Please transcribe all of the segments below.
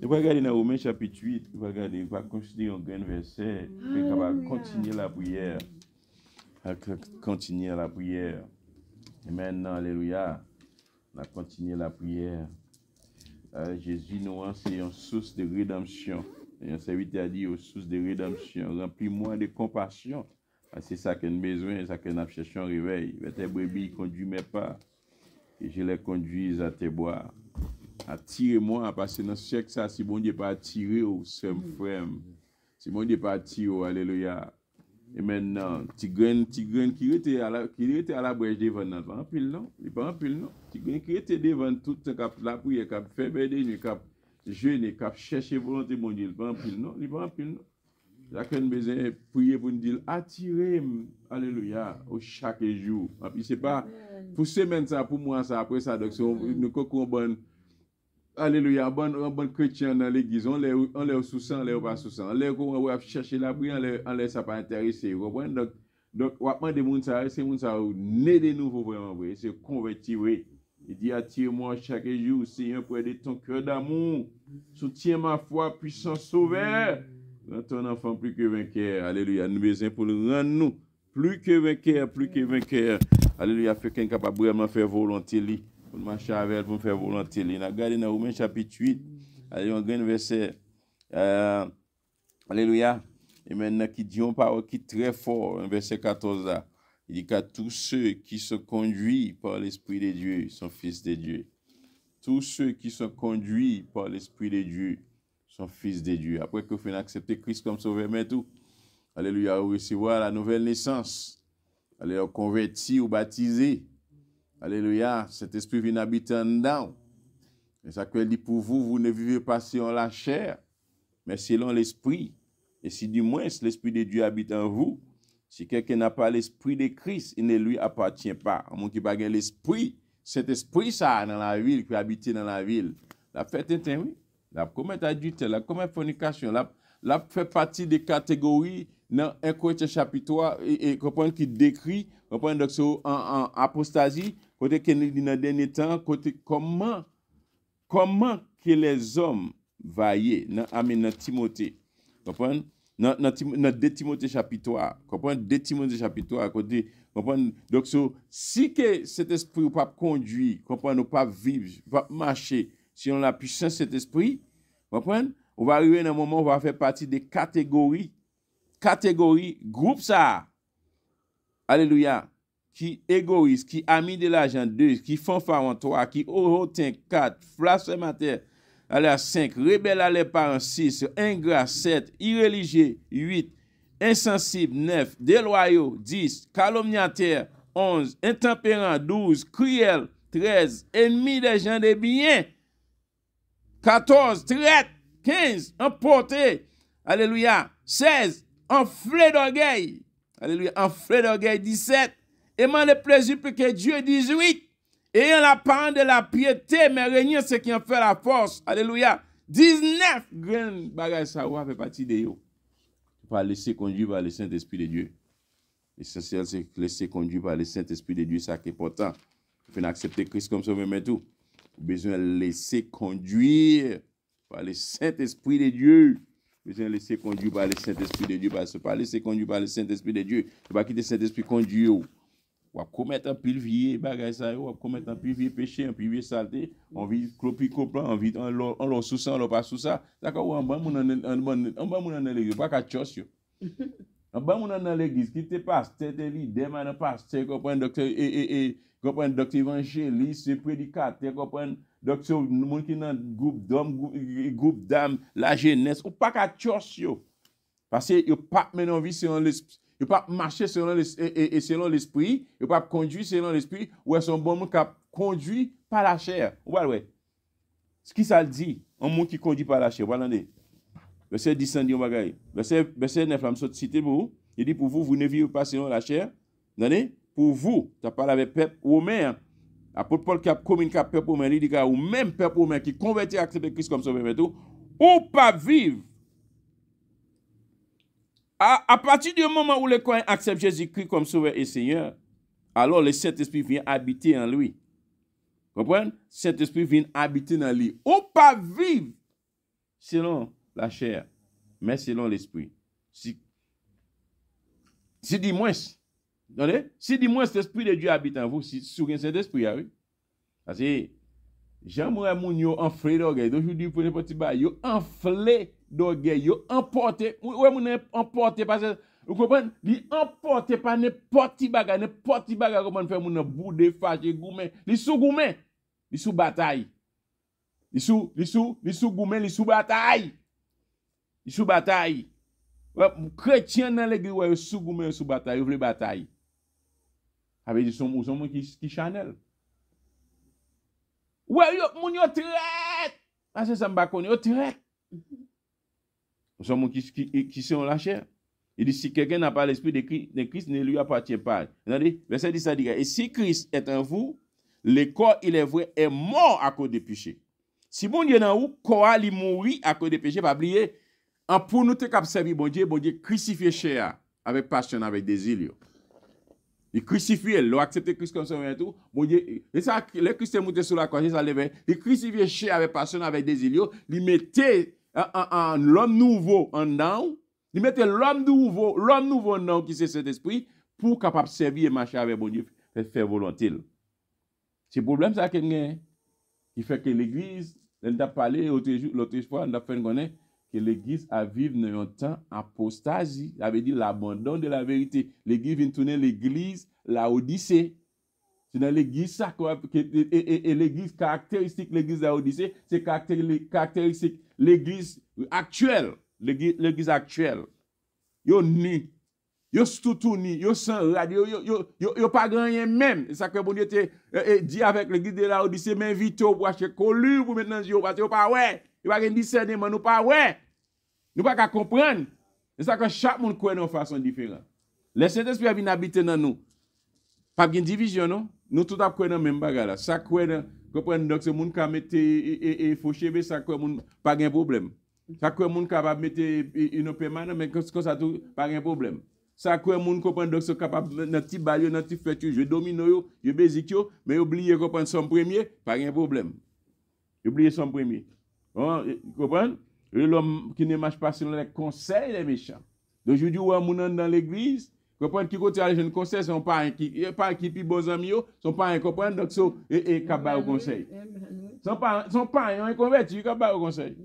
Vous regardez dans Romains chapitre 8, vous regardez, vous va considérer un grand verset, vous va continuer la prière. Continuer la prière. Et maintenant, alléluia, on a continué la prière. Jésus nous c'est une source de rédemption. Et un serviteur a dit, une source de rédemption, remplis-moi de compassion. C'est ça qu'on a besoin, c'est ça qu'on a cherché un réveil. Tes brebis conduis mes pas, et je les conduis à tes bois. Attirez-moi, parce que dans ce siècle, ça, si bon Dieu pas attiré, c'est frère. Si bon Dieu pas attiré, alléluia. Et maintenant, Tigren qui était à la brèche devant nous, pas en pile, non? Il pas en pile, non? Tigren qui était devant tout la prière, qui a fait des nuits, qui a jeûné, qui a cherché volonté de Dieu, il pas en pile, non? Il pas en pile, non? Chacun besoin de prier pour nous dire, attirez, alléluia, au chaque jour. Et puis, c'est pas, pour semaine, ça, pour moi, ça, après ça, donc, nous, bon, alléluia, bon chrétien dans l'église, on l'est sous sang, on l'est pas sous sang. On l'est chercher la prière, on l'est ça pas intéressé. Donc, on va demander moun ça, c'est moun ça, né de nouveau vraiment vrai, c'est converti, oui. Il dit, attire-moi chaque jour, Seigneur, près de ton cœur d'amour. Soutiens ma foi, puissant sauveur. Rends ton enfant plus que vainqueur. Alléluia. Nous besoin pour le rendre nous plus que vainqueur, plus que vainqueur. Alléluia. Fait quelqu'un capable vraiment faire volonté lui. Pour marcher avec elle, pour faire volonté lui. Regardez dans Romains chapitre 8. Allez, on gagne verset. Alléluia. Et maintenant, qui dit une parole qui est très fort, verset 14 là. Il dit qu'à tous ceux qui sont conduits par l'Esprit de Dieu sont fils de Dieu. Tous ceux qui sont conduits par l'Esprit de Dieu sont fils de Dieu. Après que vous accepter Christ comme sauveur, mais tout. Alléluia, vous recevoir la nouvelle naissance. Alléluia, converti ou baptisé. Alléluia, cet esprit vient habiter en dedans. Et ça que dit pour vous, vous ne vivez pas selon la chair, mais selon l'esprit. Et si du moins l'esprit de Dieu habite en vous, si quelqu'un n'a pas l'esprit de Christ, il ne lui appartient pas. À moins qu'il n'y ait pas l'esprit, cet esprit ça dans la ville, qui habite dans la ville. La fête est oui. La commettre adultère, la commettre fornication, la fait partie des catégories dans 1 Corinthiens chapitre 3 et comprendre qui décrit, comprendre donc en apostasie, côté qu'il dit dans dernier temps, côté comment que les hommes vaillent dans Timothée. Comprendre dans 2 Timothée chapitre 3, comprendre 2 Timothée chapitre 3 côté comprendre donc si que cet esprit ou pas conduit, comprendre ou pas vivre, pas marcher selon la puissance de cet esprit, comprendre, on va arriver dans un moment où on va faire partie des catégories, groupe ça. Alléluia. Qui égoïste, qui ami de l'argent 2, qui fanfaron 3, qui hautain 4, blasphémateur à 5, rebelle à les parents 6, ingrat 7, irréligieux 8, insensible 9, déloyaux 10, calomniateur 11, intempérant 12, cruel 13, ennemi des gens de bien 14, traite 15, emporté, alléluia, 16, enflé d'orgueil, alléluia, enflé d'orgueil 17, aimant le plaisir plus que Dieu 18, ayant la parole de la piété, mais régnant ce qui en fait la force, alléluia, 19, grand bagage ça va faire partie de eux. Pas laisser conduire par le Saint-Esprit de Dieu. L'essentiel, c'est laisser conduire par le Saint-Esprit de Dieu, ça qui est important. Il faut accepter Christ comme sauveur, mais tout. Besoin de laisser conduire par le Saint-Esprit de Dieu. Besoin de laisser conduire par le Saint-Esprit de Dieu. Parce que pas laisser conduire par le Saint-Esprit de Dieu. Tu vas quitter le Saint-Esprit conduire. On va commettre un pile vieux bagage ça. On va commettre un pile vieux péché, un pile vieux saleté. On vit clopi comprend, on vit en l'on sous ça, on l'on pas sous ça. D'accord, on va mon dans l'église, pas qu'à church. En bas mon dans l'église qui te passe, t'es leader, man pasteur, comprendre docteur et comprendre docteur évangéliste, prédicateur, comprendre docteur monde qui dans groupe d'hommes, groupe dames, la jeunesse, ou pas qu'à church yo. Parce que yo pas mener vie selon l'esprit, yo pas marcher selon l'esprit, yo pas conduire selon l'esprit, ou est son bon monde qui conduit par la chair. Ouais. Ce qui ça dit, un monde qui conduit par la chair, voilà. Verset 10 dit bagaille. Verset 9 là me saute citer pour vous. Il dit pour vous vous ne vivez pas selon la chair. Attendez, pour vous, tu as parlé avec peuple romain. Apôtre Paul qui a communiqué avec peuple romain, il dit ou même peuple romain qui convertit à accepter Christ comme sauveur tout, ou pas vivre. À partir du moment où les croyants acceptent Jésus-Christ comme sauveur et Seigneur, alors le Saint-Esprit vient habiter en lui. Vous comprenez? Saint-Esprit vient habiter dans lui. Ou pas vivre selon la chair, mais selon l'esprit. Si du moins, si du moins l'esprit de Dieu habite en vous, si sur cet esprit, oui. Parce que j'aimerais moun yo enflé d'orgueil. Aujourd'hui, pour n'importe quoi, yo enflé d'orgueil, yo emporté. Ouais, moun emporté parce que vous comprenez? Li emporté par n'importe qui bagage, comment faire moun bouder, fâché, goumen. Li sous goumen, li sous bataille. Li sous goumen, li sous bataille. Li sous bataille. Ouais, chrétien dans l'église, ouais, sous goumen, sous bataille, vous bataille. Avec des son moun qui chanel. Ouais, moun yo traite. Ah, c'est ça m'ba connaît, yo traite. Nous sommes qui sont la chair. Il dit, si quelqu'un n'a pas l'esprit de Christ, ne lui appartient pas. Verset 10, ça dit, et si Christ est en vous, le corps, il est vrai, est mort à cause du péché. Si bon Dieu dans vous, corps, il mourit à cause du péché, pas oublier, pour nous te cap servir bon Dieu crucifié chair avec passion, avec désir. Il crucifie, il accepte Christ comme ça et tout. Bon Dieu, et ça, les chrétiens montent sur la croix, ça lève, il crucifie chair avec passion, avec désir, il mettait l'homme nouveau en dedans. Il mettait l'homme nouveau non qui c'est cet esprit pour capable servir et marcher avec bon Dieu, faire volonté. C'est le problème ça qui fait que l'église, elle a parlé l'autre fois, on a fait connaître que l'église a vécu dans un temps apostasie, ça veut dire l'abandon de la vérité. L'église vient tourner l'église la Odyssée. C'est dans l'église ça et l'église caractéristique l'église la Odyssée, c'est caractéristique l'église actuelle. L'église actuelle, yo ni, yo tout ni, yo sans radio, yo pas grand même. C'est ça que bon Dieu te dit avec l'église de la Odyssée, mais vite pour acheter collu pour maintenant yo parce que pas ouais, il va rien discernement nous pas ouais. Nous pas qu'à comprendre. C'est ça que chaque monde croit de façon différente. Le Saint-Esprit vient habiter dans nous. Pas de division non, nous tout à croire dans même bagarre là. Ça croit dans comprendre donc ce monde qui mettre et faucher ça croit monde pas de problème. Ça que moun capable mettre une permanent mais que ça tout pas un problème. Ça que moun comprendre donc capable dans petit bail dans petit fête je domine yo, je basique yo, mais oublier comprendre son premier, pas un problème. Oublier son premier. Bon, comprendre? L'homme qui ne marche pas selon les conseils des méchants. Aujourd'hui ou moun dans l'église, comprendre qui côté les jeunes conseils sont pas qui pi bons amis yo, sont pas un comprendre donc so et capable au conseil. Sont pas un converti capable au conseil.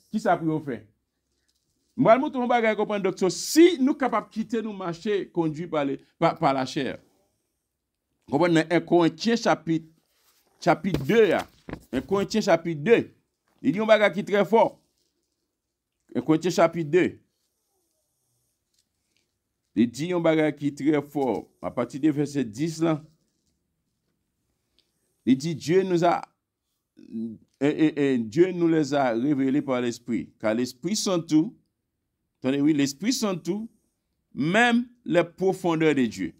Qui ça pour faire? Moi, je vais bagage comprendre docteur. Si nous sommes capables de quitter nos marchés conduits par la chair, comprenez 1 Corinthiens chapitre 2, 1 Corinthiens chapitre 2, il dit un bagage qui est très fort. 1 Corinthiens chapitre 2, il dit un bagage qui est très fort. À partir du verset 10, là, il dit Dieu nous a Dieu nous les a révélés par l'Esprit. Car l'Esprit sont tout. Attendez, oui, l'Esprit sont tout, même les profondeurs de Dieu.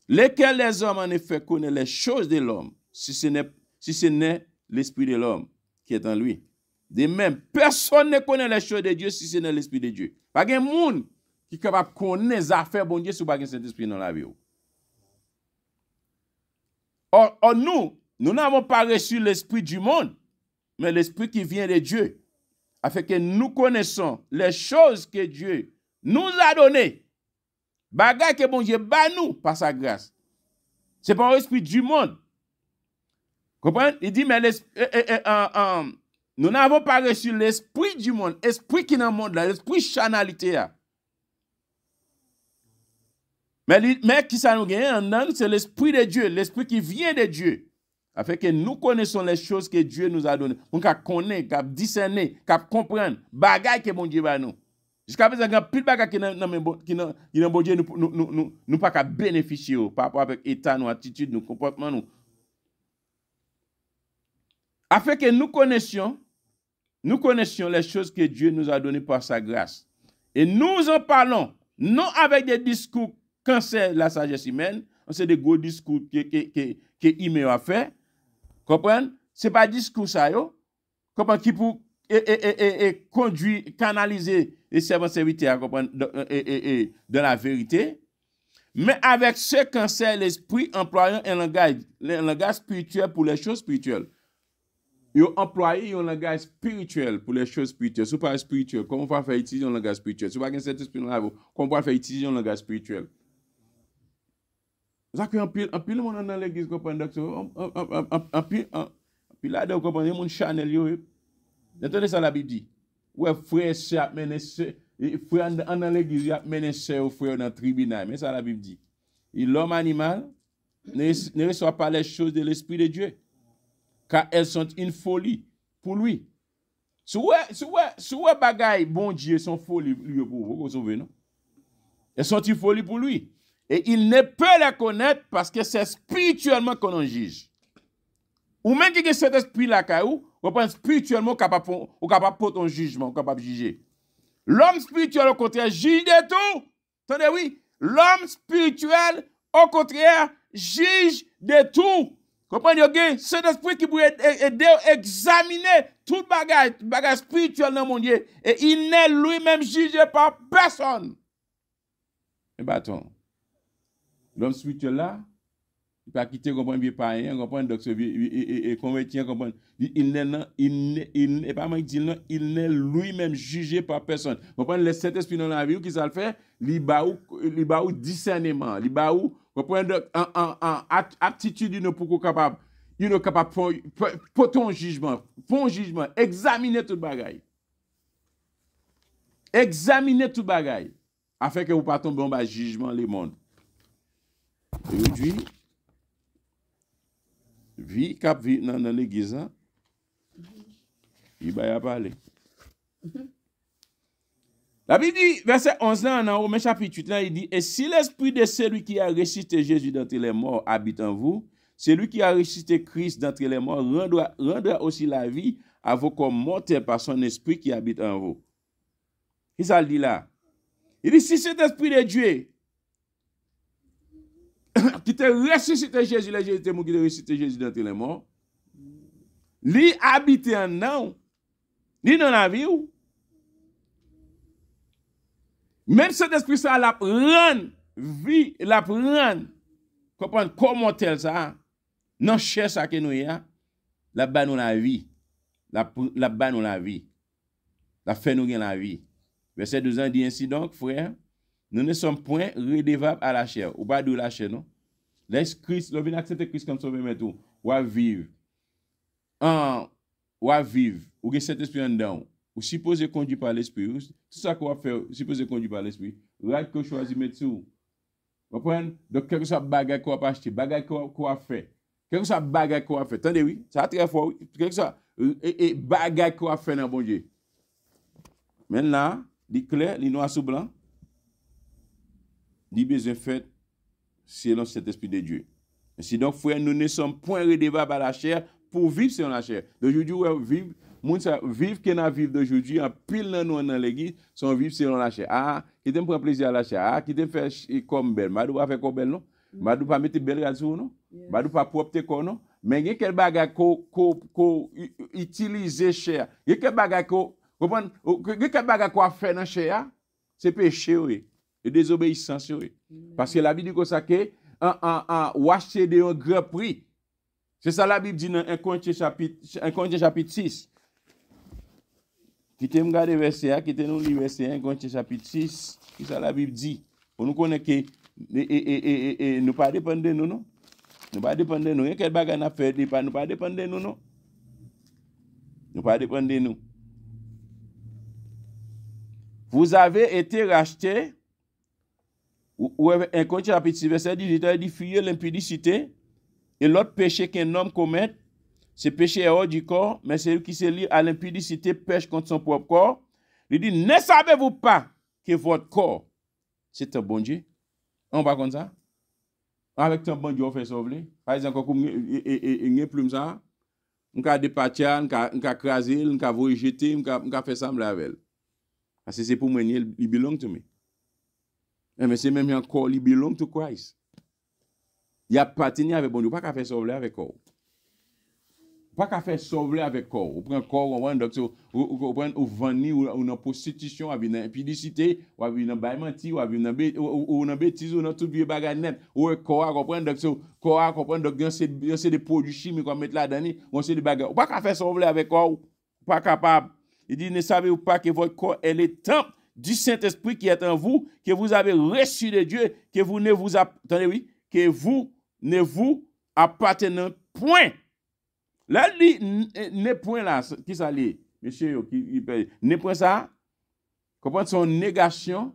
Lesquels les hommes en effet connaissent les choses de l'homme, si ce n'est l'Esprit de l'homme qui est en lui. De même, personne ne connaît les choses de Dieu si ce n'est l'Esprit de Dieu. Pas de monde qui est capable de connaître les affaires de bon Dieu si pas cet esprit dans la vie. Or nous n'avons pas reçu l'esprit du monde, mais l'esprit qui vient de Dieu, afin que nous connaissons les choses que Dieu nous a données. Bagay que bon Dieu bat nous par sa grâce. C'est pas l'esprit du monde. Comprenez? Il dit, mais nous n'avons pas reçu l'esprit du monde, l'esprit qui est dans le monde, l'esprit chanalité. Mais qui ça nous gagne, c'est l'esprit de Dieu, l'esprit qui vient de Dieu. Afin que nous connaissons les choses que Dieu nous a données. On peut connaître, qu'on discerner, qu'on comprendre, bagay que bon Dieu va nous. Jusqu'à présent, il y a plus de bagay qui dans bon Dieu nous pas qu'à bénéficier par rapport avec l'état, nos attitudes, nos comportements. Nous. Afin que nous connaissions les choses que Dieu nous a données par sa grâce. Et nous en parlons, non avec des discours quand c'est la sagesse humaine, c'est des gros discours que Iméo a fait. Comprenez? Ce n'est pas discours ça, yo. Comprenez? Qui pour conduire, canaliser les servants serviteurs dans la vérité. Mais avec ce qu'en c'est l'esprit employant un langage spirituel pour les choses spirituelles. Ils ont employé un langage spirituel pour les choses spirituelles. Si vous pas spirituel, comment on va faire utiliser un langage spirituel? Si vous n'avez pas cet esprit là, comment on va faire utiliser un langage spirituel? Ça que un pile monde dans l'église comprend docteur, un pile là de comprendre mon Chanel yo. Entendez ça la Bible dit. Ouais frère c'est mené frère dans l'église il a mené frère dans le tribunal, mais ça la Bible dit. Et l'homme animal ne reçoit pas les choses de l'esprit de Dieu, car elles sont une folie pour lui. Si ouais bagaille bon Dieu sont folie lui pour vous sauver non. Elles sont une folie pour lui. Et il ne peut les connaître parce que c'est spirituellement qu'on en juge. Ou même qui a cet esprit-là, vous pensez spirituellement capable de ton jugement, capable de juger. L'homme spirituel, au contraire, juge de tout. Attendez, oui. L'homme spirituel, au contraire, juge de tout. Comprenez, cet esprit qui peut aider à examiner tout bagage spirituel dans le monde. Et il n'est lui-même jugé par personne. Et bâton. L'homme spirituel là, il ne peut pas quitter, comprendre bien pas rien, comprendre docteur et convertir, comprendre. Il n'est pas mal dit non, il n'est lui-même jugé par personne. Comprendre le Saint-Esprit dans la vie qui ça le fait, il ba ou discernement, il ba ou comprendre en aptitude pour capable, il est capable pour ton jugement, examiner tout bagaille. Examiner tout bagaille afin que vous pas tomber en bas jugement les mondes. Aujourd'hui, vie cap vie dans l'église, il va y parler. La Bible dit, verset 11 là, dans Romains chapitre 8, là, il dit, et si l'esprit de celui qui a ressuscité Jésus d'entre les morts habite en vous, celui qui a ressuscité Christ d'entre les morts rendra aussi la vie à vos corps mortels par son esprit qui habite en vous. Qu'est-ce qu'il dit là? Il dit, si cet esprit de Dieu qui te ressuscité Jésus, qui te ressuscité Jésus d'entre les morts, lui habite en nous, lui dans la vie ou? Même cet esprit ça la prend vie, la prend comprendre comment tel ça, non cher ça que nous y a, la ba nous la vie, la ba nous la vie, la fait nous la vie. Verset 12 dit ainsi donc, frère, nous ne sommes point redevables à la chair, ou pas de la chair, non? Laisse Christ, l'on vient accepter Christ comme sauveur, mais tout, ou à vivre, ou que cet esprit en dedans, ou supposé conduit par l'esprit, tout ça qu'on va faire, supposé conduit par l'esprit, là que choisit mettre tout. Vous comprenez? Donc, quelque chose bagage qu'on va acheter, bagage qu'on va faire, quelque chose bagage qu'on va faire, attendez, oui, ça très fort, quelque chose, et bagage qu'on va faire dans bon Dieu. Maintenant, il clair, il noir sur blanc, il besoin fait selon cet esprit de Dieu. Si donc, frère, nous ne sommes point redevables à la chair pour vivre selon la chair. D'aujourd'hui, vivre qu'on a vivre d'aujourd'hui, en pile dans nous dans l'église, sont vivre selon la chair. Ah, qui t'aime prendre plaisir à la chair. Ah, qui t'aime faire comme belle. Madou pas faire comme belle, non? Madou pas mettre belle radio, non? Madou pas propre corps, non? Mais il y a quel bagage qu'on utilise chair. Il y a quel bagage qu'on fait dans la chair, c'est péché, oui. Et désobéissance, oui. Parce que la Bible dit que ça, que ou acheter de un grand prix. C'est ça la Bible dit dans 1 Corinthiens chapitre 6. Qui te regarder verset 1, qui te nous lire verset 1, 1 Corinthiens chapitre 6. C'est ça la Bible dit. Pour nous connaître que nous pas dépendre de nous, non? Nous pas dépendre de nous. Quel bagage n'a fait, nous pas dépendre de nous, non? Nous pas dépendre de nous. Vous avez été rachetés. Ou 1 Corinthiens chapitre 6, verset 18, il dit, fuyez l'impudicité. Et l'autre péché qu'un homme commet, c'est péché hors du corps, mais celui qui se lie à l'impudicité pêche contre son propre corps. Il dit, ne savez-vous pas que votre corps, c'est un bon Dieu? On va comme ça? Avec un bon Dieu, on fait sauver. Par exemple, comme il n'y a plus ça, on a départir, on a craser, on a rejeter, on a fait ça avec elle. Parce que c'est pour moi, il belong to me. Mais c'est même encore, il belong to Christ. Il appartient avec bon Dieu, pas qu'à faire sauver avec eux. Pas qu'à faire sauver avec corps. Ou prend corps, ou prend ou vanni ou dans prostitution, ou dans impudicité, ou dans baïmenti, ou dans bêtise, ou dans tout vieux bagage net. Ou corps, comprendre donc corps, comprendre donc c'est des produits chimiques qu'on met là-dedans, on c'est des bagages. Ou pas qu'à faire sauver avec corps. Pas capable. Il dit, ne savez-vous pas que votre corps est le temple du Saint-Esprit qui est en vous, que vous avez reçu de Dieu, que vous ne vous attendez, oui, que vous ne vous appartenez point. Là, ne point là, qui ça lié? Monsieur, ne point ça, comprendre son négation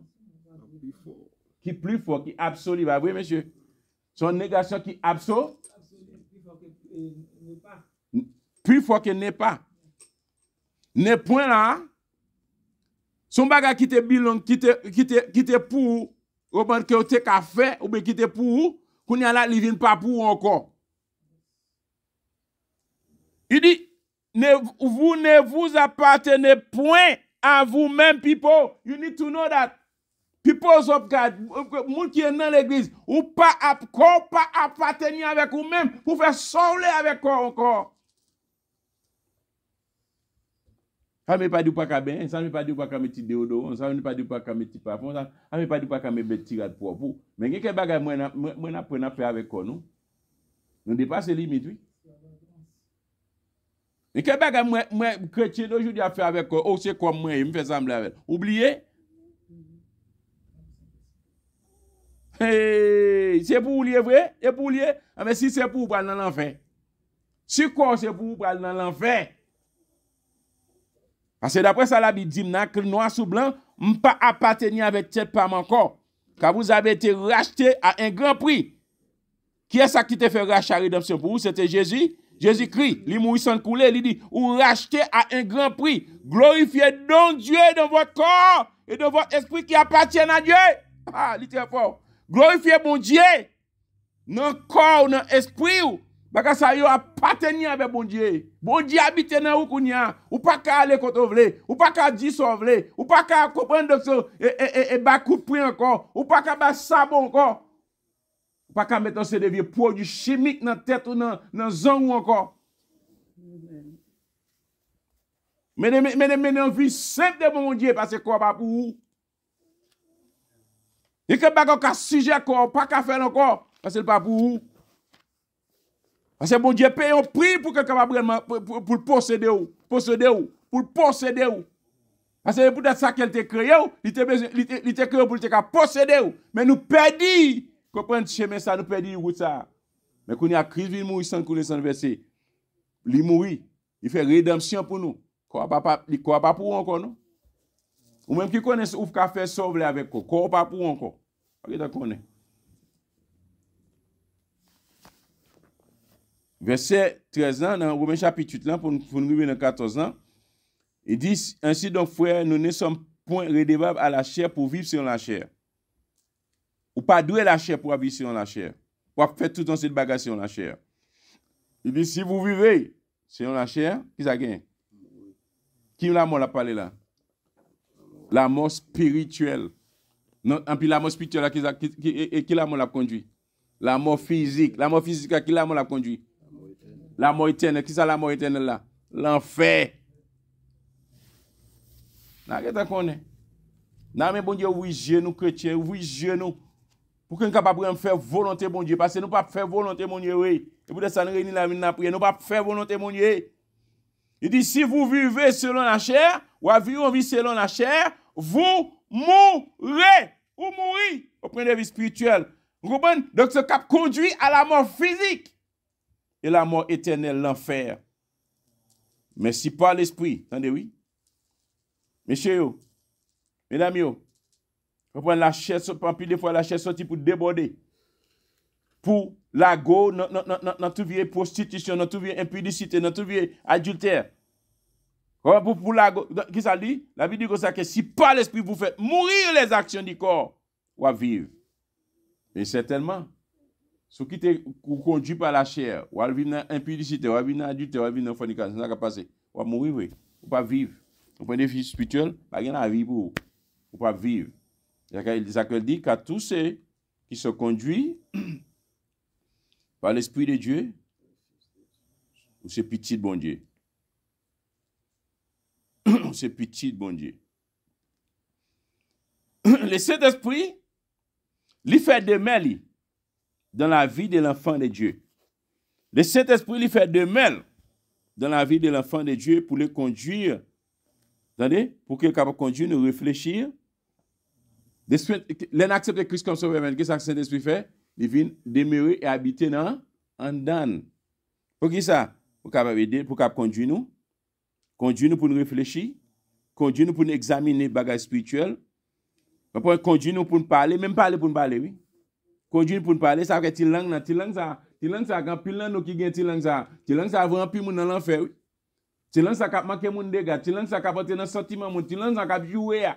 qui est plus fort, qui est absolu. Oui, monsieur. Son négation qui est absolu. Plus fort que n'est pas. Ne point là, son bagage qui te bilan, qui te pour, ou bien que te ka fait, ou bien qui te pour, qu'on y a là, il vient pas pour encore. Il dit, vous ne vous appartenez point à vous-même, people. You need to know that. People of God, moun qui est dans l'église, ou pas appartenir avec vous-même, pour faire sauver avec quoi encore. Ça ne veut pas dire pas qu'à bien, ça ne veut pas dire pas qu'à mettre déodorant, ça ne veut pas dire pas qu'à mettre parfum, ça ne veut pas dire pas qu'à mettre tirade pour vous. Mais quel bagage moi n'a fait avec quoi nous? Nous dépassons les limites, oui. Mais quel bagage moi chrétien d'aujourd'hui a fait avec quoi? Oh, c'est comme moi, il me fait sembler avec. Oubliez? Hey, c'est pour oublier vrai? Et pour oublier? Ah, mais si c'est pour vous aller dans l'enfer. Si quoi c'est pour vous aller dans l'enfer? Parce que d'après ça, la Bible dit que noir sous blanc, pas appartenir avec tête pas encore. Car vous avez été racheté à un grand prix. Qui est ça qui te fait racheter la rédemption pour vous? C'était Jésus. Jésus-Christ. Il mourit sans couler. Il dit, ou racheté à un grand prix. Glorifiez donc Dieu dans votre corps et dans votre esprit qui appartiennent à Dieu. Ah, il est fort. Glorifiez mon Dieu dans le corps, dans l'esprit. Parce que ça y appartient avec bon Dieu. Bon Dieu habite dans vous, ou pas qu'à aller quand vous voulez, ou pas qu'à dire ça vous voulez, ou pas qu'à comprendre ça et bas coup de poing encore, ou pas qu'à bas sabon encore. Ou pas qu'à mettre ces vieux produits chimiques dans la tête ou dans la zone encore. Mais une vie simple de mon Dieu, parce que quoi pas pour vous. Et que pas qu'à sujet encore, pas qu'à faire encore, parce que pas pour vous. Parce que bon Dieu paye un prix pour que capable pour posséder ou, pour posséder ou. Parce que peut-être ça qu'elle t'a créé, il t'a créé pour te posséder ou. Mais nous perdons, comprenez chemin ça, nous perdons route ça. Mais quand il y a Christ, il mourit sans couler sans verser. Il mourit, il fait rédemption pour nous. Quoi pas pour encore non? Ou même qui connaissent ou qu'a fait sauver avec quoi pas pour encore. Vous connaissez. Verset 13 ans, dans Romains chapitre 8, là, pour nous arriver dans 14 ans, il dit, ainsi donc, frères, nous ne sommes point redevables à la chair pour vivre selon la chair. Ou pas doué la chair pour vivre selon la chair. Pour faire tout dans cette bagage selon la chair. Il dit, si vous vivez selon la chair, qui ça gagne? Qui la mort l'a parlé là? La mort spirituelle. Non, et puis la mort spirituelle, là, qui la mort l'a conduit? La mort physique. La mort physique, qui la mort l'a conduit? La mort éternelle. Qui ça la mort éternelle là? L'enfer. N'a qu'on est. N'a mais bon Dieu, oui, nous chrétiens, oui, nous. Pour qu'on soit capable de faire volonté bon Dieu. Parce que nous ne pouvons pas faire volonté mon Dieu, oui. Et pour ça, nous réunissons la vie de la prière. Nous ne pouvons pas faire volonté mon Dieu. Il dit, si vous vivez selon la chair, ou vivez vie selon la chair, vous mourrez. Ou mourir au point de vue spirituel. Vous comprenez? Donc, ce cap conduit à la mort physique. Et la mort éternelle, l'enfer. Mais si par l'esprit, attendez, oui. Messieurs, mesdames, vous prenez la chair, des fois la chair sortie pour déborder. Pour la go, dans toute vieille prostitution, dans toute vieille impudicité, dans toute vieille adultère. Pour la go, qui ça dit? La Bible dit que si par l'esprit vous faites mourir les actions du corps, vous allez vivre. Mais certainement, ce qui te conduit par la chair, ou à vivre dans l'impudicité, ou à vivre dans l'adultère, ou à vivre dans la fornication, ça va passer. Ou à mourir, oui. Ou pas vivre. Au point de vue spirituel, pas rien à vivre pour vous. Ou pas vivre. Ça dit qu'à tous ceux qui se conduisent par l'Esprit de Dieu, Ou c'est petit, bon Dieu. C'est petit, bon Dieu. Le Saint-Esprit, il fait de même dans la vie de l'enfant de Dieu. Le Saint-Esprit, il fait de même dans la vie de l'enfant de Dieu pour le conduire. Attendez, pour qu'il capable de conduire, nous réfléchir. L'un accepte Christ comme sauveur, qu'est-ce que le Saint-Esprit fait? Il vient demeurer et habiter en dedans. Pour qui ça? Pour capable aider, pour capable conduire nous pour nous réfléchir, conduire nous pour nous examiner les bagages spirituels, conduire nous pour nous parler, même parler pour nous parler, oui. Conduire pour nous parler, ça fait une langue, ça quand pile nous qui gagne langue ça avant pile moun dans l'enfer, oui. Langue ça cap manquer moun dégâts, langue ça cap porter dans sentiment moun, langue ça cap jouer.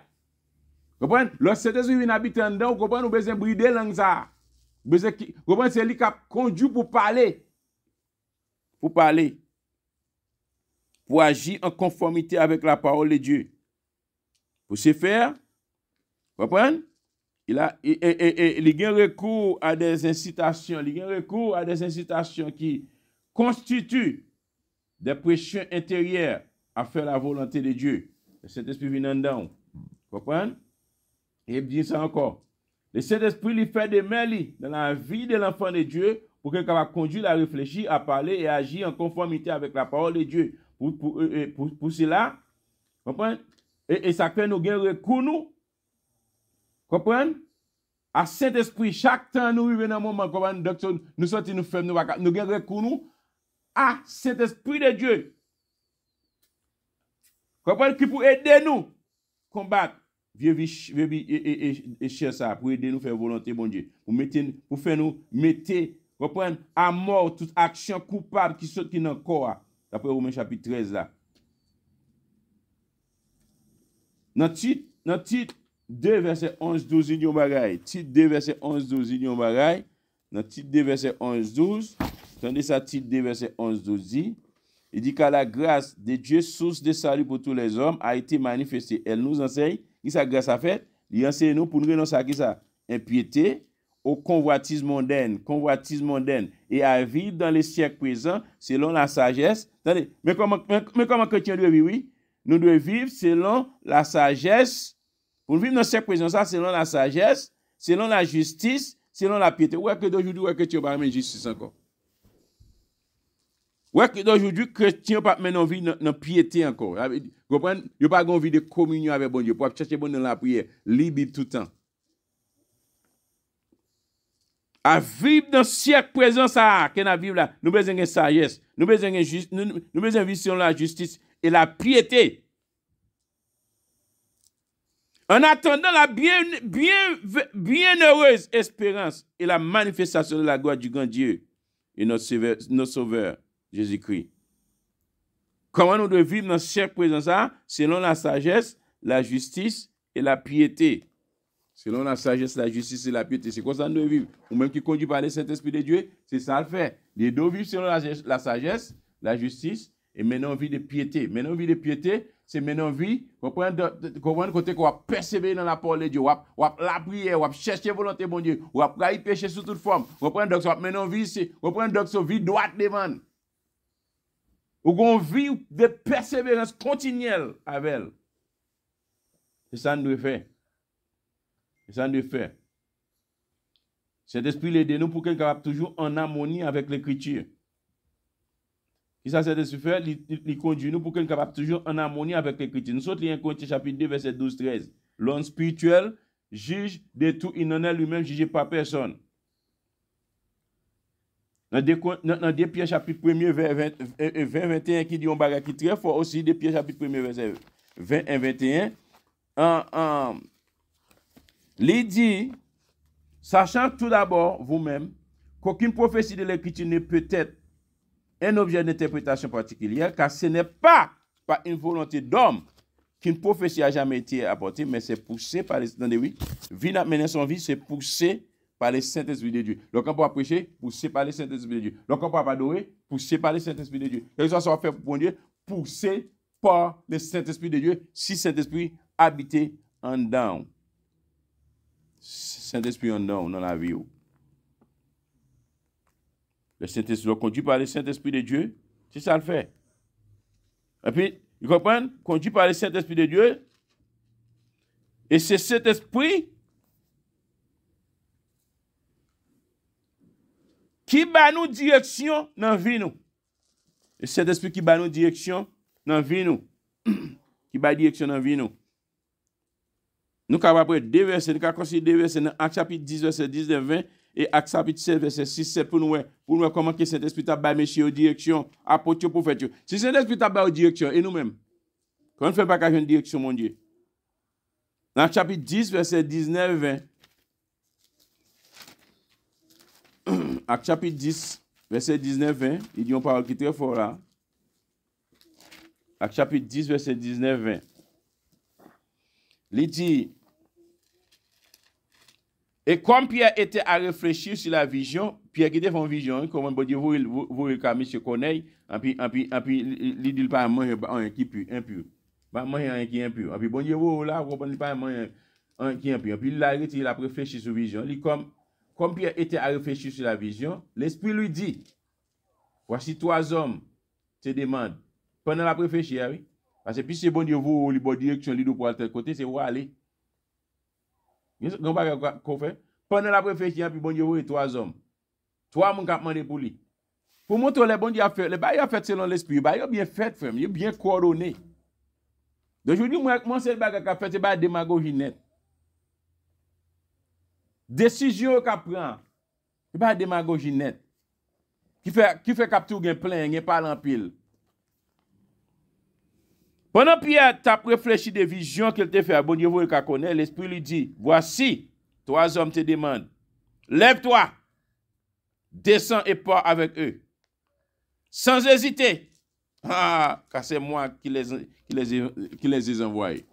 Comprenez? Le Saint-Esprit vient habiter en dedans, comprenez, nous besoin brider langue ça. Besoin comprenez, c'est lui qui conduit pour parler. Pour parler. Pour agir en conformité avec la parole de Dieu. Pour ce faire, comprenez? Il a recours à des incitations, qui constituent des pressions intérieures à faire la volonté de Dieu. Le Saint-Esprit vient dedans. Comprenez? Et il dit ça encore. Le Saint-Esprit lui fait des mêlés dans la vie de l'enfant de Dieu pour qu'il soit conduit à réfléchir, à parler et à agir en conformité avec la parole de Dieu. Pour cela, comprenez? Et ça fait nous gagner recours, nous. Comprenez? À Saint-Esprit, chaque temps nous vivons dans un moment, comprenez? Donc, nous sortons, nous faisons, nous gagnons recours, nous, à Saint-Esprit de Dieu. Comprenez? Qui pour aider nous combattre. Et cher ça, pour aider nous faire volonté, bon Dieu. Pour faire nous mettre, reprendre à mort toute action coupable qui saute dans le corps. D'après Romains chapitre 13 là. Dans titre 2, verset 11-12, il y a un bagay. Titre 2, verset 11-12, il y a un bagay. Dans titre 2, verset 11-12, attendez ça, titre 2, verset 11-12 dit, il dit que la grâce de Dieu, source de salut pour tous les hommes, a été manifestée. Elle nous enseigne, qui sa grâce a fait? Il enseigne nous pour nous renoncer à qui ça? Impiété, au convoitise mondaine, et à vivre dans les siècles présents selon la sagesse. Attendez, mais comment chrétien doit vivre? Oui? Nous devons vivre selon la sagesse. Pour vivre dans le siècle présent, ça, selon la sagesse, selon la justice, selon la piété. Où est-ce que d'aujourd'hui, où est-ce que tu n'as pas de justice encore? Où est-ce que d'aujourd'hui, chrétien n'a pas maintenant envie de piété encore? Vous comprenez? Il n'y a pas envie de communion avec bon Dieu. Pour chercher bon Dieu dans la prière, libre tout le temps. À vivre dans le siècle présent, ça, qu'on a vivre là, nous avons besoin de sagesse, nous avons besoin de vivre selon la justice et la piété. En attendant la bienheureuse espérance et la manifestation de la gloire du grand Dieu et notre Sauveur, Jésus-Christ. Comment nous devons vivre dans ce siècle présent, ça, selon la sagesse, la justice et la piété. Selon la sagesse, la justice et la piété. C'est quoi ça nous devons vivre? Ou même qui conduit par le Saint-Esprit de Dieu, c'est ça le fait. Les deux vivent selon la sagesse, la justice et maintenant vie de piété. Maintenant vie de piété, c'est maintenant vie, comprendre côté qu'on va persévérer dans la parole de Dieu, on va la prière, on va chercher volonté bon Dieu, on va pas y pécher sous toute forme. Comprendre donc maintenant vie, c'est comprendre donc sa vie droite devant. Ou qu'on vit de persévérance continuelle avec elle. C'est ça nous devons faire. C'est ça nous devons faire. Cet esprit l'aide nous pour qu'il soit capable toujours en harmonie avec l'écriture. Et ça, c'est de se faire, il conduit nous pour qu'il soit capable toujours en harmonie avec l'écriture. Nous sommes en Corinthiens chapitre 2, verset 12-13. L'homme spirituel juge de tout, il n'en est lui-même jugé par personne. Dans 2 Pierre chapitre 1, verset 20-21, qui dit un bagage qui est très fort aussi, 2 Pierre chapitre 1, verset 20-21, il dit, sachant tout d'abord vous-même qu'aucune prophétie de l'écriture ne peut être un objet d'interprétation particulière, car ce n'est pas par une volonté d'homme qu'une prophétie a jamais été apportée, mais c'est poussé par les... Attendez, oui. Vie n'a mené son vie, c'est poussé par les Saint-Esprit de Dieu. Donc, on peut prêcher, poussé par les Saint-Esprit de Dieu. Donc, on peut adorer, poussé par les Saint-Esprit de Dieu. Et ça soit fait pour Dieu, poussé par le Saint-Esprit de Dieu, si Saint-Esprit habitait en dedans. Saint-Esprit en dedans, dans la vie. Le Saint-Esprit conduit par le Saint-Esprit de Dieu, C'est ça le fait. Et puis, ils comprennent, conduit par le Saint-Esprit de Dieu. Et c'est cet esprit qui bat nous direction dans la vie nous. Et cet esprit qui bat nous direction dans la vie nous. Qui bat direction dans la vie nous. Nous avons après deux versets, nous avons considéré deux versets dans Actes chapitre 10, verset 19, 20 et Actes chapitre 7, verset 6, 7 pour nous voir comment que cet esprit a bat monsieur aux directions, apôtres, prophètes. Si cet esprit a bat aux directions, et nous-mêmes, quand on ne fait pas qu'à une direction, mon Dieu. Dans Actes chapitre 10, verset 19, 20. Actes chapitre 10, verset 19, 20. Il dit une parole qui est très fort là. Actes chapitre 10, verset 19, 20. Il dit, et comme Pierre était à réfléchir sur la vision, Pierre qui était en vision, comme bon Dieu, vous le monsieur connaît, et puis, il dit pas manger un qui pue, impur. Pas manger un qui est impur. Et puis, bon Dieu, vous là, vous ne pas manger un qui est impur. Et puis, il a arrêté, il a réfléchi sur la vision. Il comme Pierre était à réfléchir sur la vision, l'Esprit lui dit, voici trois hommes te demandent, pendant la réfléchir, oui. Parce que puis c'est bon Dieu, vous, la direction, lui, pour aller tel côté, c'est où aller. Non, pas qu'on fait. Pendant la réflexion, puis bon Dieu, vous, trois hommes. Trois mon cap demandé pour lui. Pour montrer le bon Dieu a fait, le bail a fait selon l'esprit, le bail a bien fait, frère, il est bien coordonné. Donc je dis, moi, c'est le bail qu'a fait, c'est pas démagogie net. Décision qu'a prend, c'est pas démagogie net. Qui fait capture gain plein, gain parle en pile. Pendant Pierre t'a réfléchi des visions qu'il t'a fait, bon Dieu, vous le connaît, l'esprit lui dit, voici, trois hommes te demandent, lève-toi, descends et pars avec eux. Sans hésiter. Ah, car c'est moi qui les ai envoyés.